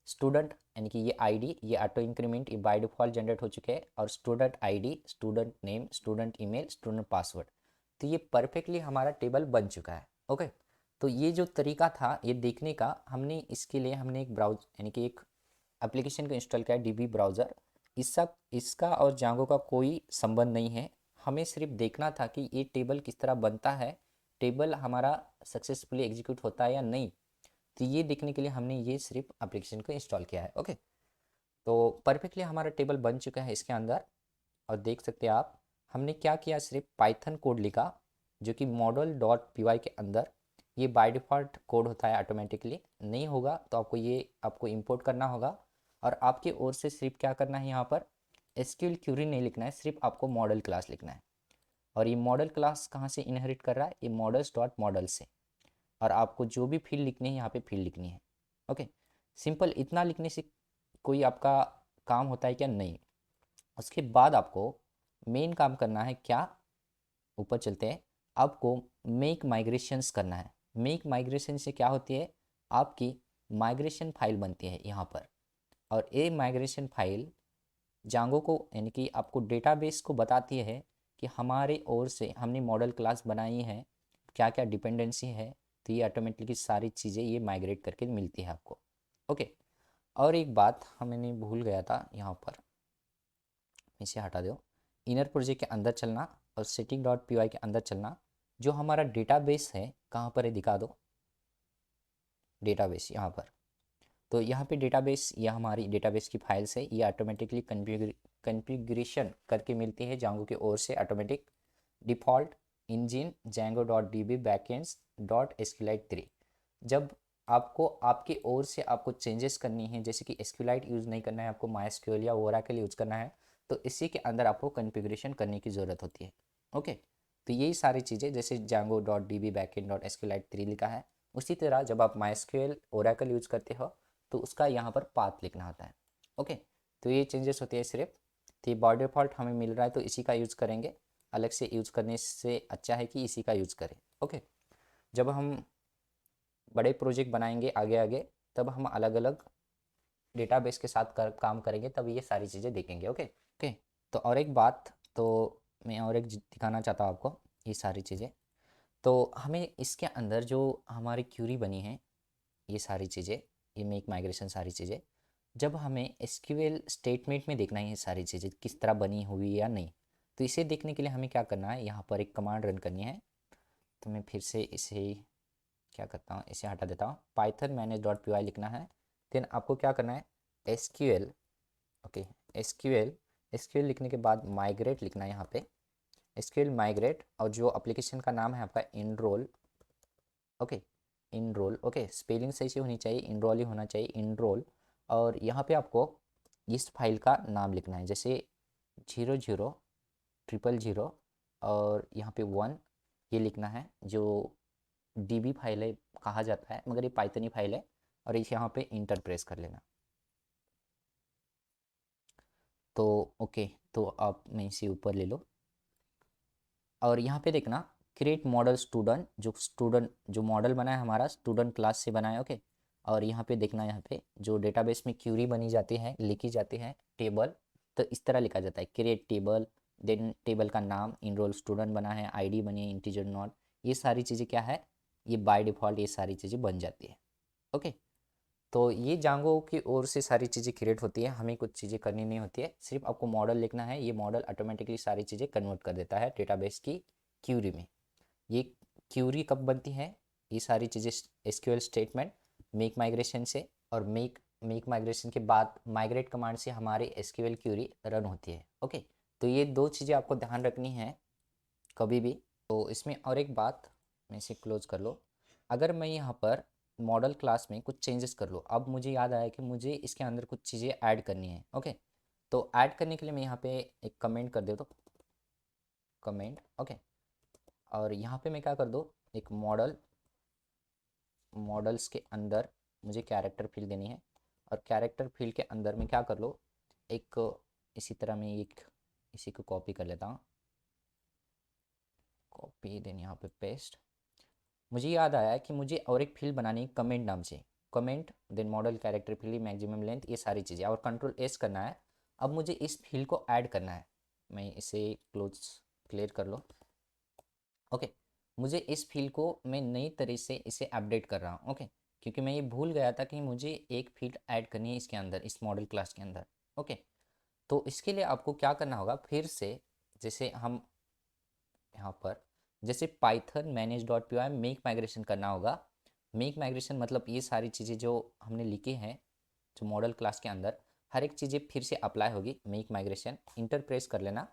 स्टूडेंट यानी कि ये आईडी, ये ऑटो इंक्रीमेंट, ये बाय डिफ़ॉल्ट जनरेट हो चुके हैं, और student ID, student name, student email, student password, तो ये परफेक्टली हमारा टेबल बन चुका है। ओके, तो ये जो तरीका था ये देखने का, हमने इसके लिए हमने एक ब्राउज यानी कि एक एप्लीकेशन को इंस्टॉल किया डीबी ब्राउज़र। इसका और जांगो का कोई संबंध नहीं है, हमें सिर्फ देखना था कि ये टेबल किस तरह बनता है, टेबल हमारा सक्सेसफुली एग्जीक्यूट होता है या नहीं। तो ये देखने के लिए हमने ये सिर्फ एप्लीकेशन को इंस्टॉल किया है। ओके, तो परफेक्टली हमारा टेबल बन चुका है इसके अंदर। और देख सकते हैं आप, हमने क्या किया, सिर्फ पाइथन कोड लिखा जो कि मॉडल डॉट पी वाई के अंदर, ये बाय डिफ़ॉल्ट कोड होता है, ऑटोमेटिकली नहीं होगा तो आपको इंपोर्ट करना होगा। और आपकी ओर से सिर्फ क्या करना है, यहाँ पर एसक्यूएल क्यूरी नहीं लिखना है, सिर्फ आपको मॉडल क्लास लिखना है। और ये मॉडल क्लास कहाँ से इनहेरिट कर रहा है? ये मॉडल्स डॉट मॉडल से। और आपको जो भी फील्ड लिखनी है यहाँ पे फील्ड लिखनी है। ओके, सिंपल इतना लिखने से कोई आपका काम होता है क्या? नहीं। उसके बाद आपको मेन काम करना है क्या? ऊपर चलते हैं, आपको मेक माइग्रेशंस करना है। मेक माइग्रेशन से क्या होती है, आपकी माइग्रेशन फाइल बनती है यहाँ पर। और ये माइग्रेशन फाइल जांगो को यानी कि आपको डेटाबेस को बताती है कि हमारे ओर से हमने मॉडल क्लास बनाई है, क्या क्या डिपेंडेंसी है, तो ये ऑटोमेटिकली सारी चीज़ें ये माइग्रेट करके मिलती है आपको। ओके। और एक बात हमने भूल गया था यहाँ पर, इसे हटा दो। इनर प्रोजेक्ट के अंदर चलना और सेटिंग डॉट पी वाई के अंदर चलना। जो हमारा डेटाबेस है कहाँ पर है दिखा दो, डेटाबेस यहाँ पर। तो यहाँ पे डेटाबेस, यह हमारी डेटाबेस की फाइल्स है, ये ऑटोमेटिकली कन्फिग्रेशन करके मिलती है जांगो की ओर से automatic. Default engine Django dot D B backends dot SQLite 3। जब आपको आपकी ओर से आपको चेंजेस करनी है, जैसे कि एसक्यूलाइट यूज़ नहीं करना है आपको, माइस्क्यूएल या ओराकल यूज़ करना है, तो इसी के अंदर आपको कन्फिग्रेशन करने की ज़रूरत होती है। ओके। तो यही सारी चीज़ें, जैसे Django dot D B backend dot SQLite 3 लिखा है, उसी तरह जब आप माइस्क्यूएल ओराकल यूज़ करते हो तो उसका यहाँ पर पाथ लिखना होता है। ओके। तो ये चेंजेस होती है सिर्फ। तो ये बाय डिफ़ॉल्ट हमें मिल रहा है तो इसी का यूज़ करेंगे, अलग से यूज़ करने से अच्छा है कि इसी का यूज़ करें। ओके। जब हम बड़े प्रोजेक्ट बनाएंगे आगे आगे, तब हम अलग अलग डेटाबेस के साथ काम करेंगे, तब ये सारी चीज़ें देखेंगे। Okay okay. तो और एक बात, तो मैं और एक दिखाना चाहता हूँ आपको ये सारी चीज़ें। तो हमें इसके अंदर जो हमारी क्यूरी बनी है, ये सारी चीज़ें, ये मेक माइग्रेशन सारी चीज़ें, जब हमें एसक्यूएल स्टेटमेंट में देखना है ये सारी चीज़ें किस तरह बनी हुई या नहीं, तो इसे देखने के लिए हमें क्या करना है, यहाँ पर एक कमांड रन करनी है। तो मैं फिर से इसे क्या करता हूँ, इसे हटा देता हूँ, Python manage dot P Y लिखना है। देन आपको क्या करना है, एसक्यूएल। ओके। एसक्यूएल, एसक्यूएल लिखने के बाद माइग्रेट लिखना है यहाँ पे, एसक्यूएल माइग्रेट, और जो एप्लीकेशन का नाम है आपका enrol. Okay. Enrol. Okay, spelling सही से होनी चाहिए, इनरोल ही होना चाहिए, इनरोल। और यहाँ पे आपको इस फाइल का नाम लिखना है, जैसे 0000 और यहाँ पे 1, ये लिखना है। जो डीबी फाइल है कहा जाता है, मगर ये पाइथनी फाइल है। और इस यहाँ पे इंटर प्रेस कर लेना। तो ओके, तो आप मैं इसे ऊपर ले लो और यहाँ पे देखना क्रिएट मॉडल स्टूडेंट, जो मॉडल बना है हमारा स्टूडेंट क्लास से बना है। ओके। और यहाँ पे देखना, यहाँ पे जो डेटाबेस में क्यूरी बनी जाती है, लिखी जाती है टेबल, तो इस तरह लिखा जाता है क्रिएट टेबल। देन टेबल का नाम इनरोल स्टूडेंट बना है, आईडी बनी है इंटीजर नॉट, ये सारी चीज़ें क्या है, ये बाय डिफ़ॉल्ट ये सारी चीज़ें बन जाती है। ओके। तो ये जांगो की ओर से सारी चीज़ें क्रिएट होती है, हमें कुछ चीज़ें करनी नहीं होती है, सिर्फ आपको मॉडल लिखना है, ये मॉडल ऑटोमेटिकली सारी चीज़ें कन्वर्ट कर देता है डेटाबेस की क्यूरी में। ये क्यूरी कब बनती है, ये सारी चीज़ें एसक्यूएल स्टेटमेंट मेक माइग्रेशन से, और मेक माइग्रेशन के बाद माइग्रेट कमांड से हमारी एसक्यूएल क्यूरी रन होती है। ओके। तो ये दो चीज़ें आपको ध्यान रखनी है कभी भी। तो इसमें और एक बात, मैं इसे क्लोज कर लो। अगर मैं यहाँ पर मॉडल क्लास में कुछ चेंजेस कर लो, अब मुझे याद आया कि मुझे इसके अंदर कुछ चीज़ें ऐड करनी है। ओके। तो ऐड करने के लिए मैं यहाँ पे एक कमेंट कर दे, तो कमेंट। ओके। और यहाँ पे मैं क्या कर दो, एक मॉडल्स के अंदर मुझे कैरेक्टर फील्ड देनी है, और कैरेक्टर फील्ड के अंदर मैं क्या कर लो, एक इसी तरह मैं एक इसी को कॉपी कर लेता हूँ, कॉपी देन यहाँ पे पेस्ट। मुझे याद आया कि मुझे और एक फील्ड बनानी है कमेंट नाम से, comment then model character field maximum length, ये सारी चीज़ें, और कंट्रोल एस करना है। अब मुझे इस फील्ड को ऐड करना है, मैं इसे क्लियर कर लो। ओके। मुझे इस फील्ड को मैं नई तरह से इसे अपडेट कर रहा हूँ। ओके। क्योंकि मैं ये भूल गया था कि मुझे एक फील्ड ऐड करनी है इसके अंदर, इस मॉडल क्लास के अंदर। ओके। तो इसके लिए आपको क्या करना होगा, फिर से जैसे हम यहाँ पर जैसे Python manage dot P Y make migration करना होगा। मेक माइग्रेशन मतलब ये सारी चीज़ें जो हमने लिखी हैं जो मॉडल क्लास के अंदर, हर एक चीज़ें फिर से अप्लाई होगी। मेक माइग्रेशन इंटर प्रेस कर लेना,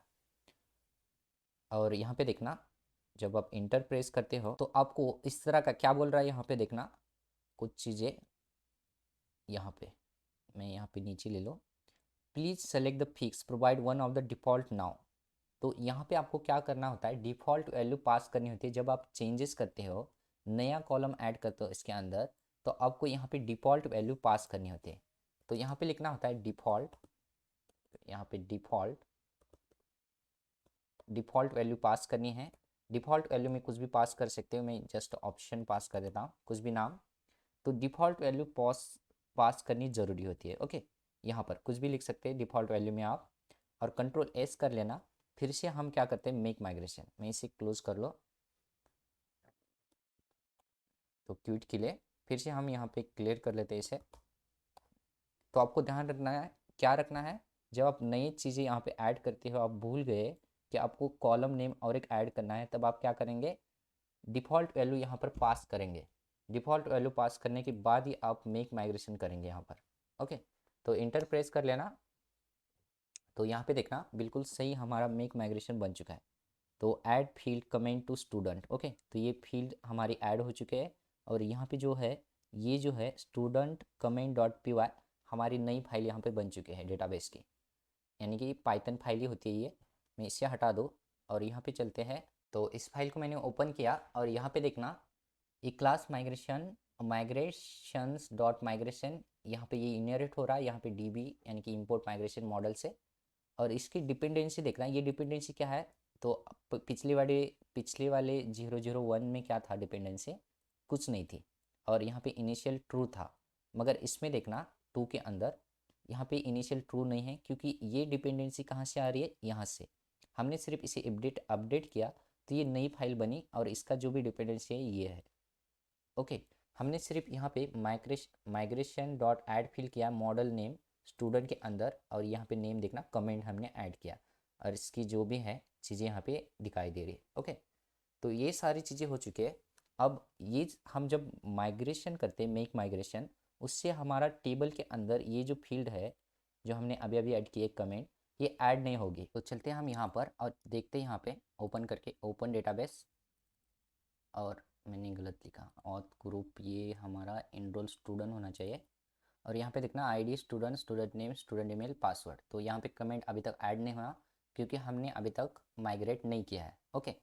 और यहाँ पे देखना जब आप इंटर प्रेस करते हो तो आपको इस तरह का क्या बोल रहा है, यहाँ पे देखना कुछ चीज़ें। यहाँ पे मैं यहाँ पे नीचे ले लो, please select the fix provide one of the default now. तो यहाँ पे आपको क्या करना होता है, डिफ़ॉल्ट वैल्यू पास करनी होती है। जब आप चेंजेस करते हो, नया कॉलम ऐड करते हो इसके अंदर, तो आपको यहाँ पे डिफ़ॉल्ट वैल्यू पास करनी होती है। तो यहाँ पे लिखना होता है डिफ़ॉल्ट, यहाँ पे डिफ़ॉल्ट वैल्यू पास करनी है। डिफ़ॉल्ट वैल्यू में कुछ भी पास कर सकते हो, मैं जस्ट ऑप्शन पास कर देता हूँ, कुछ भी नाम। तो डिफ़ॉल्ट वैल्यू पास करनी ज़रूरी होती है। ओके, यहाँ पर कुछ भी लिख सकते हैं डिफ़ॉल्ट वैल्यू में आप, और कंट्रोल एस कर लेना। फिर से हम क्या करते हैं, मेक माइग्रेशन, मैं इसे क्लोज कर लो तो क्विट के लिए फिर से हम यहाँ पे क्लियर कर लेते हैं इसे। तो आपको ध्यान रखना है, क्या रखना है, जब आप नई चीज़ें यहाँ पे ऐड करते हो, आप भूल गए कि आपको कॉलम नेम और एक ऐड करना है, तब आप क्या करेंगे, डिफ़ॉल्ट वैल्यू यहाँ पर पास करेंगे। डिफ़ॉल्ट वैल्यू पास करने के बाद ही आप मेक माइग्रेशन करेंगे यहाँ पर। ओके, तो इंटर प्रेस कर लेना। तो यहाँ पे देखना बिल्कुल सही हमारा मेक माइग्रेशन बन चुका है। तो add field comment to student. Okay, तो ये फील्ड हमारी ऐड हो चुके हैं, और यहाँ पे जो है, ये जो है student comment dot P Y, हमारी नई फाइल यहाँ पे बन चुके हैं डेटाबेस की, यानी कि पाइथन फाइल ही होती है ये। मैं इसे हटा दूँ और यहाँ पे चलते हैं। तो इस फाइल को मैंने ओपन किया और यहाँ पे देखना ये क्लास माइग्रेशंस डॉट माइग्रेशन, यहाँ पे ये इनहेरिट हो रहा है यहाँ पे डीबी यानी कि इंपोर्ट माइग्रेशन मॉडल से। और इसकी डिपेंडेंसी देखना, ये डिपेंडेंसी क्या है, तो पिछले वाले 001 में क्या था डिपेंडेंसी, कुछ नहीं थी, और यहाँ पे इनिशियल ट्रू था। मगर इसमें देखना 2 के अंदर यहाँ पे इनिशियल ट्रू नहीं है, क्योंकि ये डिपेंडेंसी कहाँ से आ रही है, यहाँ से। हमने सिर्फ इसे अपडेट किया तो ये नई फाइल बनी, और इसका जो भी डिपेंडेंसी है ये है। ओके, हमने सिर्फ यहाँ पे माइग्रेशन डॉट ऐड फिल किया मॉडल नेम स्टूडेंट के अंदर, और यहाँ पे नेम देखना कमेंट हमने ऐड किया, और इसकी जो भी है चीज़ें यहाँ पे दिखाई दे रही है। ओके, तो ये सारी चीज़ें हो चुकी है। अब ये हम जब माइग्रेशन करते हैं, मेक माइग्रेशन, उससे हमारा टेबल के अंदर ये जो फील्ड है जो हमने अभी अभी ऐड की है कमेंट, ये ऐड नहीं होगी। तो चलते हैं हम यहाँ पर और देखते हैं यहाँ पे ओपन करके, ओपन डेटाबेस, और मैंने गलत लिखा, ऑथ ग्रुप, ये हमारा इनरोल स्टूडेंट होना चाहिए। और यहाँ पे देखना ID student, student name, student email, password. तो यहाँ पे कमेंट अभी तक ऐड नहीं हुआ, क्योंकि हमने अभी तक माइग्रेट नहीं किया है। ओके,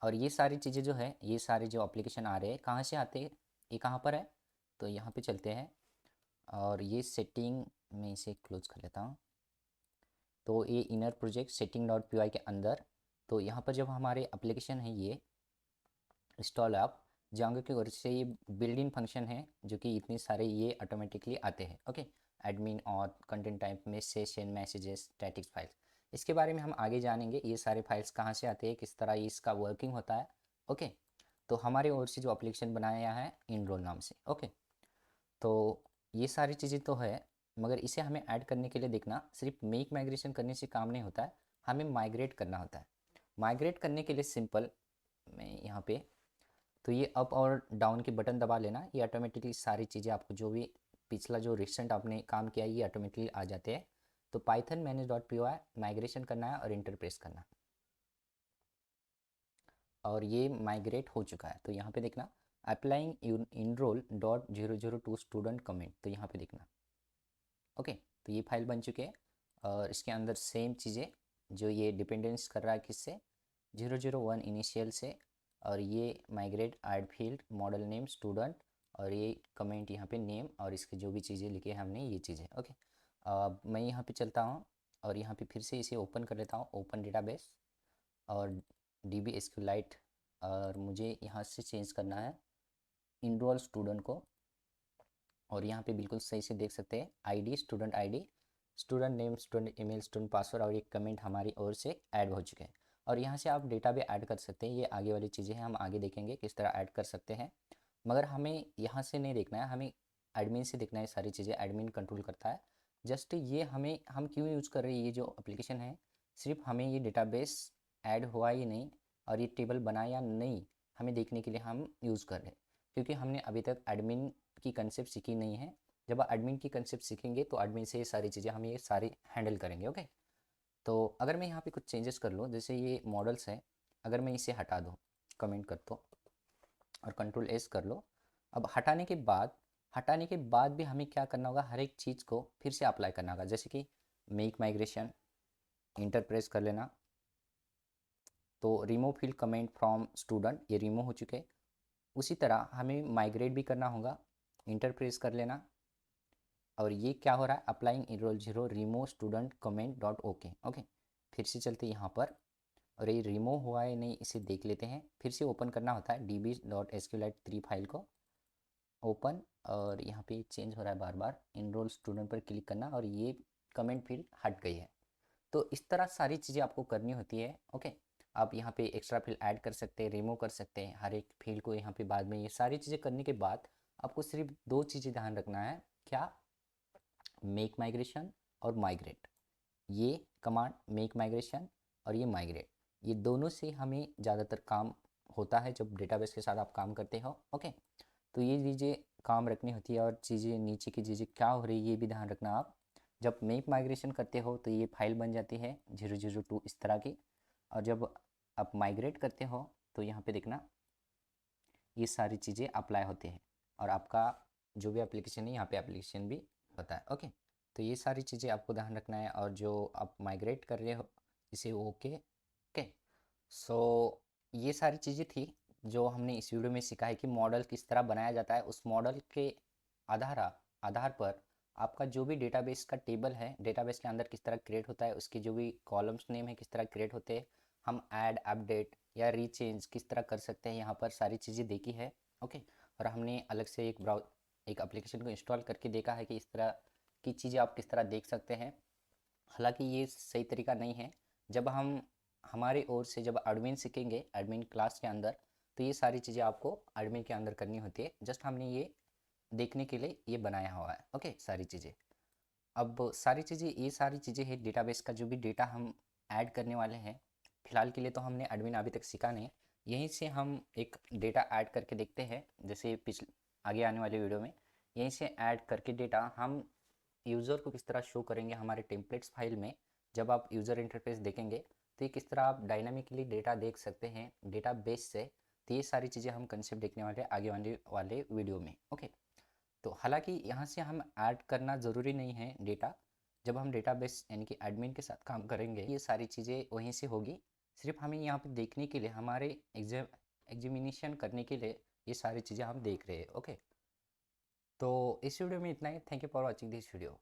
और ये सारी चीज़ें जो है, ये सारे जो एप्लीकेशन आ रहे हैं कहाँ से आते हैं, ये कहाँ पर है, तो यहाँ पे चलते हैं, और ये सेटिंग में इसे क्लोज कर लेता हूँ। तो ये inner project setting dot P के अंदर, तो यहाँ पर जब हमारे एप्लीकेशन है ये इंस्टॉल ऐप, जांगो की ओर से ये बिल्ड इन फंक्शन है, जो कि इतने सारे ये ऑटोमेटिकली आते हैं। ओके, एडमिन और कंटेंट टाइप में सेशन मैसेजेस स्टैटिक फाइल्स, इसके बारे में हम आगे जानेंगे, ये सारे फाइल्स कहाँ से आते हैं, किस तरह इसका वर्किंग होता है। ओके, तो हमारे ओर से जो एप्लीकेशन बनाया है इनरोल नाम से। ओके, तो ये सारी चीज़ें तो है, मगर इसे हमें ऐड करने के लिए देखना सिर्फ मेक माइग्रेशन करने से काम नहीं होता है, हमें माइग्रेट करना होता है। माइग्रेट करने के लिए सिंपल, मैं यहाँ पे, तो ये अप और डाउन के बटन दबा लेना, ये ऑटोमेटिकली सारी चीज़ें आपको जो भी पिछला जो रिसेंट आपने काम किया है ये ऑटोमेटिकली आ जाते हैं। तो Python manage dot P Y migration करना है और इंटर प्रेस करना, और ये माइग्रेट हो चुका है। तो यहाँ पे देखना applying enrol dot 002 student comment, तो यहाँ पे देखना। ओके, तो ये फाइल बन चुके हैं, और इसके अंदर सेम चीज़ें, जो ये डिपेंडेंस कर रहा है किससे, 001 इनिशियल से, और ये migrate add field model name student, और ये कमेंट यहाँ पे नेम, और इसके जो भी चीज़ें लिखे हैं हमने ये चीज़ें। ओके, अब मैं यहाँ पे चलता हूँ और यहाँ पे फिर से इसे ओपन कर लेता हूँ, ओपन डेटाबेस, और DB SQLite, और मुझे यहाँ से चेंज करना है इनरोल स्टूडेंट को, और यहाँ पे बिल्कुल सही से देख सकते हैं ID, student name, student email, student password, और एक कमेंट हमारी ओर से ऐड हो चुके हैं। और यहाँ से आप डेटा भी ऐड कर सकते हैं, ये आगे वाली चीज़ें हैं, हम आगे देखेंगे किस तरह ऐड कर सकते हैं। मगर हमें यहाँ से नहीं देखना है, हमें एडमिन से देखना है, सारी चीज़ें एडमिन कंट्रोल करता है। जस्ट ये हमें, हम क्यों यूज़ कर रहे हैं ये जो एप्लीकेशन है, सिर्फ हमें ये डेटाबेस ऐड हुआ ही नहीं और ये टेबल बना या नहीं, हमें देखने के लिए हम यूज़ कर रहे हैं, क्योंकि हमने अभी तक एडमिन की कंसेप्ट सीखी नहीं है। जब एडमिन की कंसेप्ट सीखेंगे तो एडमिन से ये सारी चीज़ें हम ये सारी हैंडल करेंगे। ओके, तो अगर मैं यहाँ पे कुछ चेंजेस कर लूँ, जैसे ये मॉडल्स है, अगर मैं इसे हटा दूँ, कमेंट कर दो और कंट्रोल एस कर लो। अब हटाने के बाद भी हमें क्या करना होगा, हर एक चीज़ को फिर से अप्लाई करना होगा, जैसे कि मेक माइग्रेशन, इंटर प्रेस कर लेना, तो remove field comment from student, ये रिमूव हो चुके। उसी तरह हमें माइग्रेट भी करना होगा, इंटर प्रेस कर लेना, और ये क्या हो रहा है, applying enrol 0 remove student comment dot okay. Okay, फिर से चलते यहाँ पर, और ये रिमूव हुआ है नहीं इसे देख लेते हैं, फिर से ओपन करना होता है DB.SQLite 3 फाइल को, ओपन, और यहाँ पे चेंज हो रहा है बार बार, इनरोल स्टूडेंट पर क्लिक करना और ये कमेंट फील्ड हट गई है। तो इस तरह सारी चीज़ें आपको करनी होती है। ओके, आप यहाँ पे एक्स्ट्रा फील्ड ऐड कर सकते हैं, रिमूव कर सकते हैं हर एक फील्ड को यहाँ पे। बाद में ये सारी चीज़ें करने के बाद आपको सिर्फ दो चीज़ें ध्यान रखना है। क्या? मेक माइग्रेशन और माइग्रेट। ये कमांड मेक माइग्रेशन और ये माइग्रेट, ये दोनों से हमें ज़्यादातर काम होता है जब डेटाबेस के साथ आप काम करते हो। ओके, तो ये चीज़ें काम रखनी होती है और चीज़ें नीचे की चीज़ें क्या हो रही है ये भी ध्यान रखना आप। जब मेक माइग्रेशन करते हो तो ये फाइल बन जाती है 002 इस तरह की, और जब आप माइग्रेट करते हो तो यहाँ पे देखना ये सारी चीज़ें अप्लाई होती हैं और आपका जो भी एप्लीकेशन है यहाँ पे एप्लीकेशन भी होता है। ओके, तो ये सारी चीज़ें आपको ध्यान रखना है। और जो आप माइग्रेट कर रहे हो इसे ओके। ओके, सो ये सारी चीज़ें थी जो हमने इस वीडियो में सीखा है कि मॉडल किस तरह बनाया जाता है। उस मॉडल के आधार आधार पर आपका जो भी डेटाबेस का टेबल है, डेटाबेस के अंदर किस तरह क्रिएट होता है, उसके जो भी कॉलम्स नेम है किस तरह क्रिएट होते हैं, हम ऐड अपडेट या रीचेंज किस तरह कर सकते हैं, यहाँ पर सारी चीज़ें देखी है। ओके, और हमने अलग से एक एप्लीकेशन को इंस्टॉल करके देखा है कि इस तरह की चीज़ें आप किस तरह देख सकते हैं। हालांकि ये सही तरीका नहीं है। जब हम हमारी ओर से जब एडमिन सीखेंगे एडमिन क्लास के अंदर, तो ये सारी चीज़ें आपको एडमिन के अंदर करनी होती है। जस्ट हमने ये देखने के लिए ये बनाया हुआ है। ओके, सारी चीज़ें, अब सारी चीज़ें ये सारी चीज़ें हैं डेटाबेस का जो भी डेटा हम ऐड करने वाले हैं। फिलहाल के लिए तो हमने एडमिन अभी तक सीखा नहीं। यहीं से हम एक डेटा ऐड करके देखते हैं, जैसे पिछले आगे आने वाले वीडियो में यहीं से ऐड करके डेटा हम यूज़र को किस तरह शो करेंगे हमारे टेम्पलेट्स फाइल में। जब आप यूज़र इंटरफेस देखेंगे तो ये किस तरह आप डायनामिकली डेटा देख सकते हैं डेटा बेस से। तो ये सारी चीज़ें हम कंसेप्ट देखने वाले आगे वाले वीडियो में। ओके, तो हालांकि यहाँ से हम ऐड करना ज़रूरी नहीं है डेटा। जब हम डेटाबेस यानी कि एडमिन के साथ काम करेंगे ये सारी चीज़ें वहीं से होगी। सिर्फ हमें यहाँ पे देखने के लिए, हमारे एग्जामिनेशन करने के लिए ये सारी चीज़ें हम देख रहे हैं। ओके, तो इस वीडियो में इतना ही। Thank you for watching this video.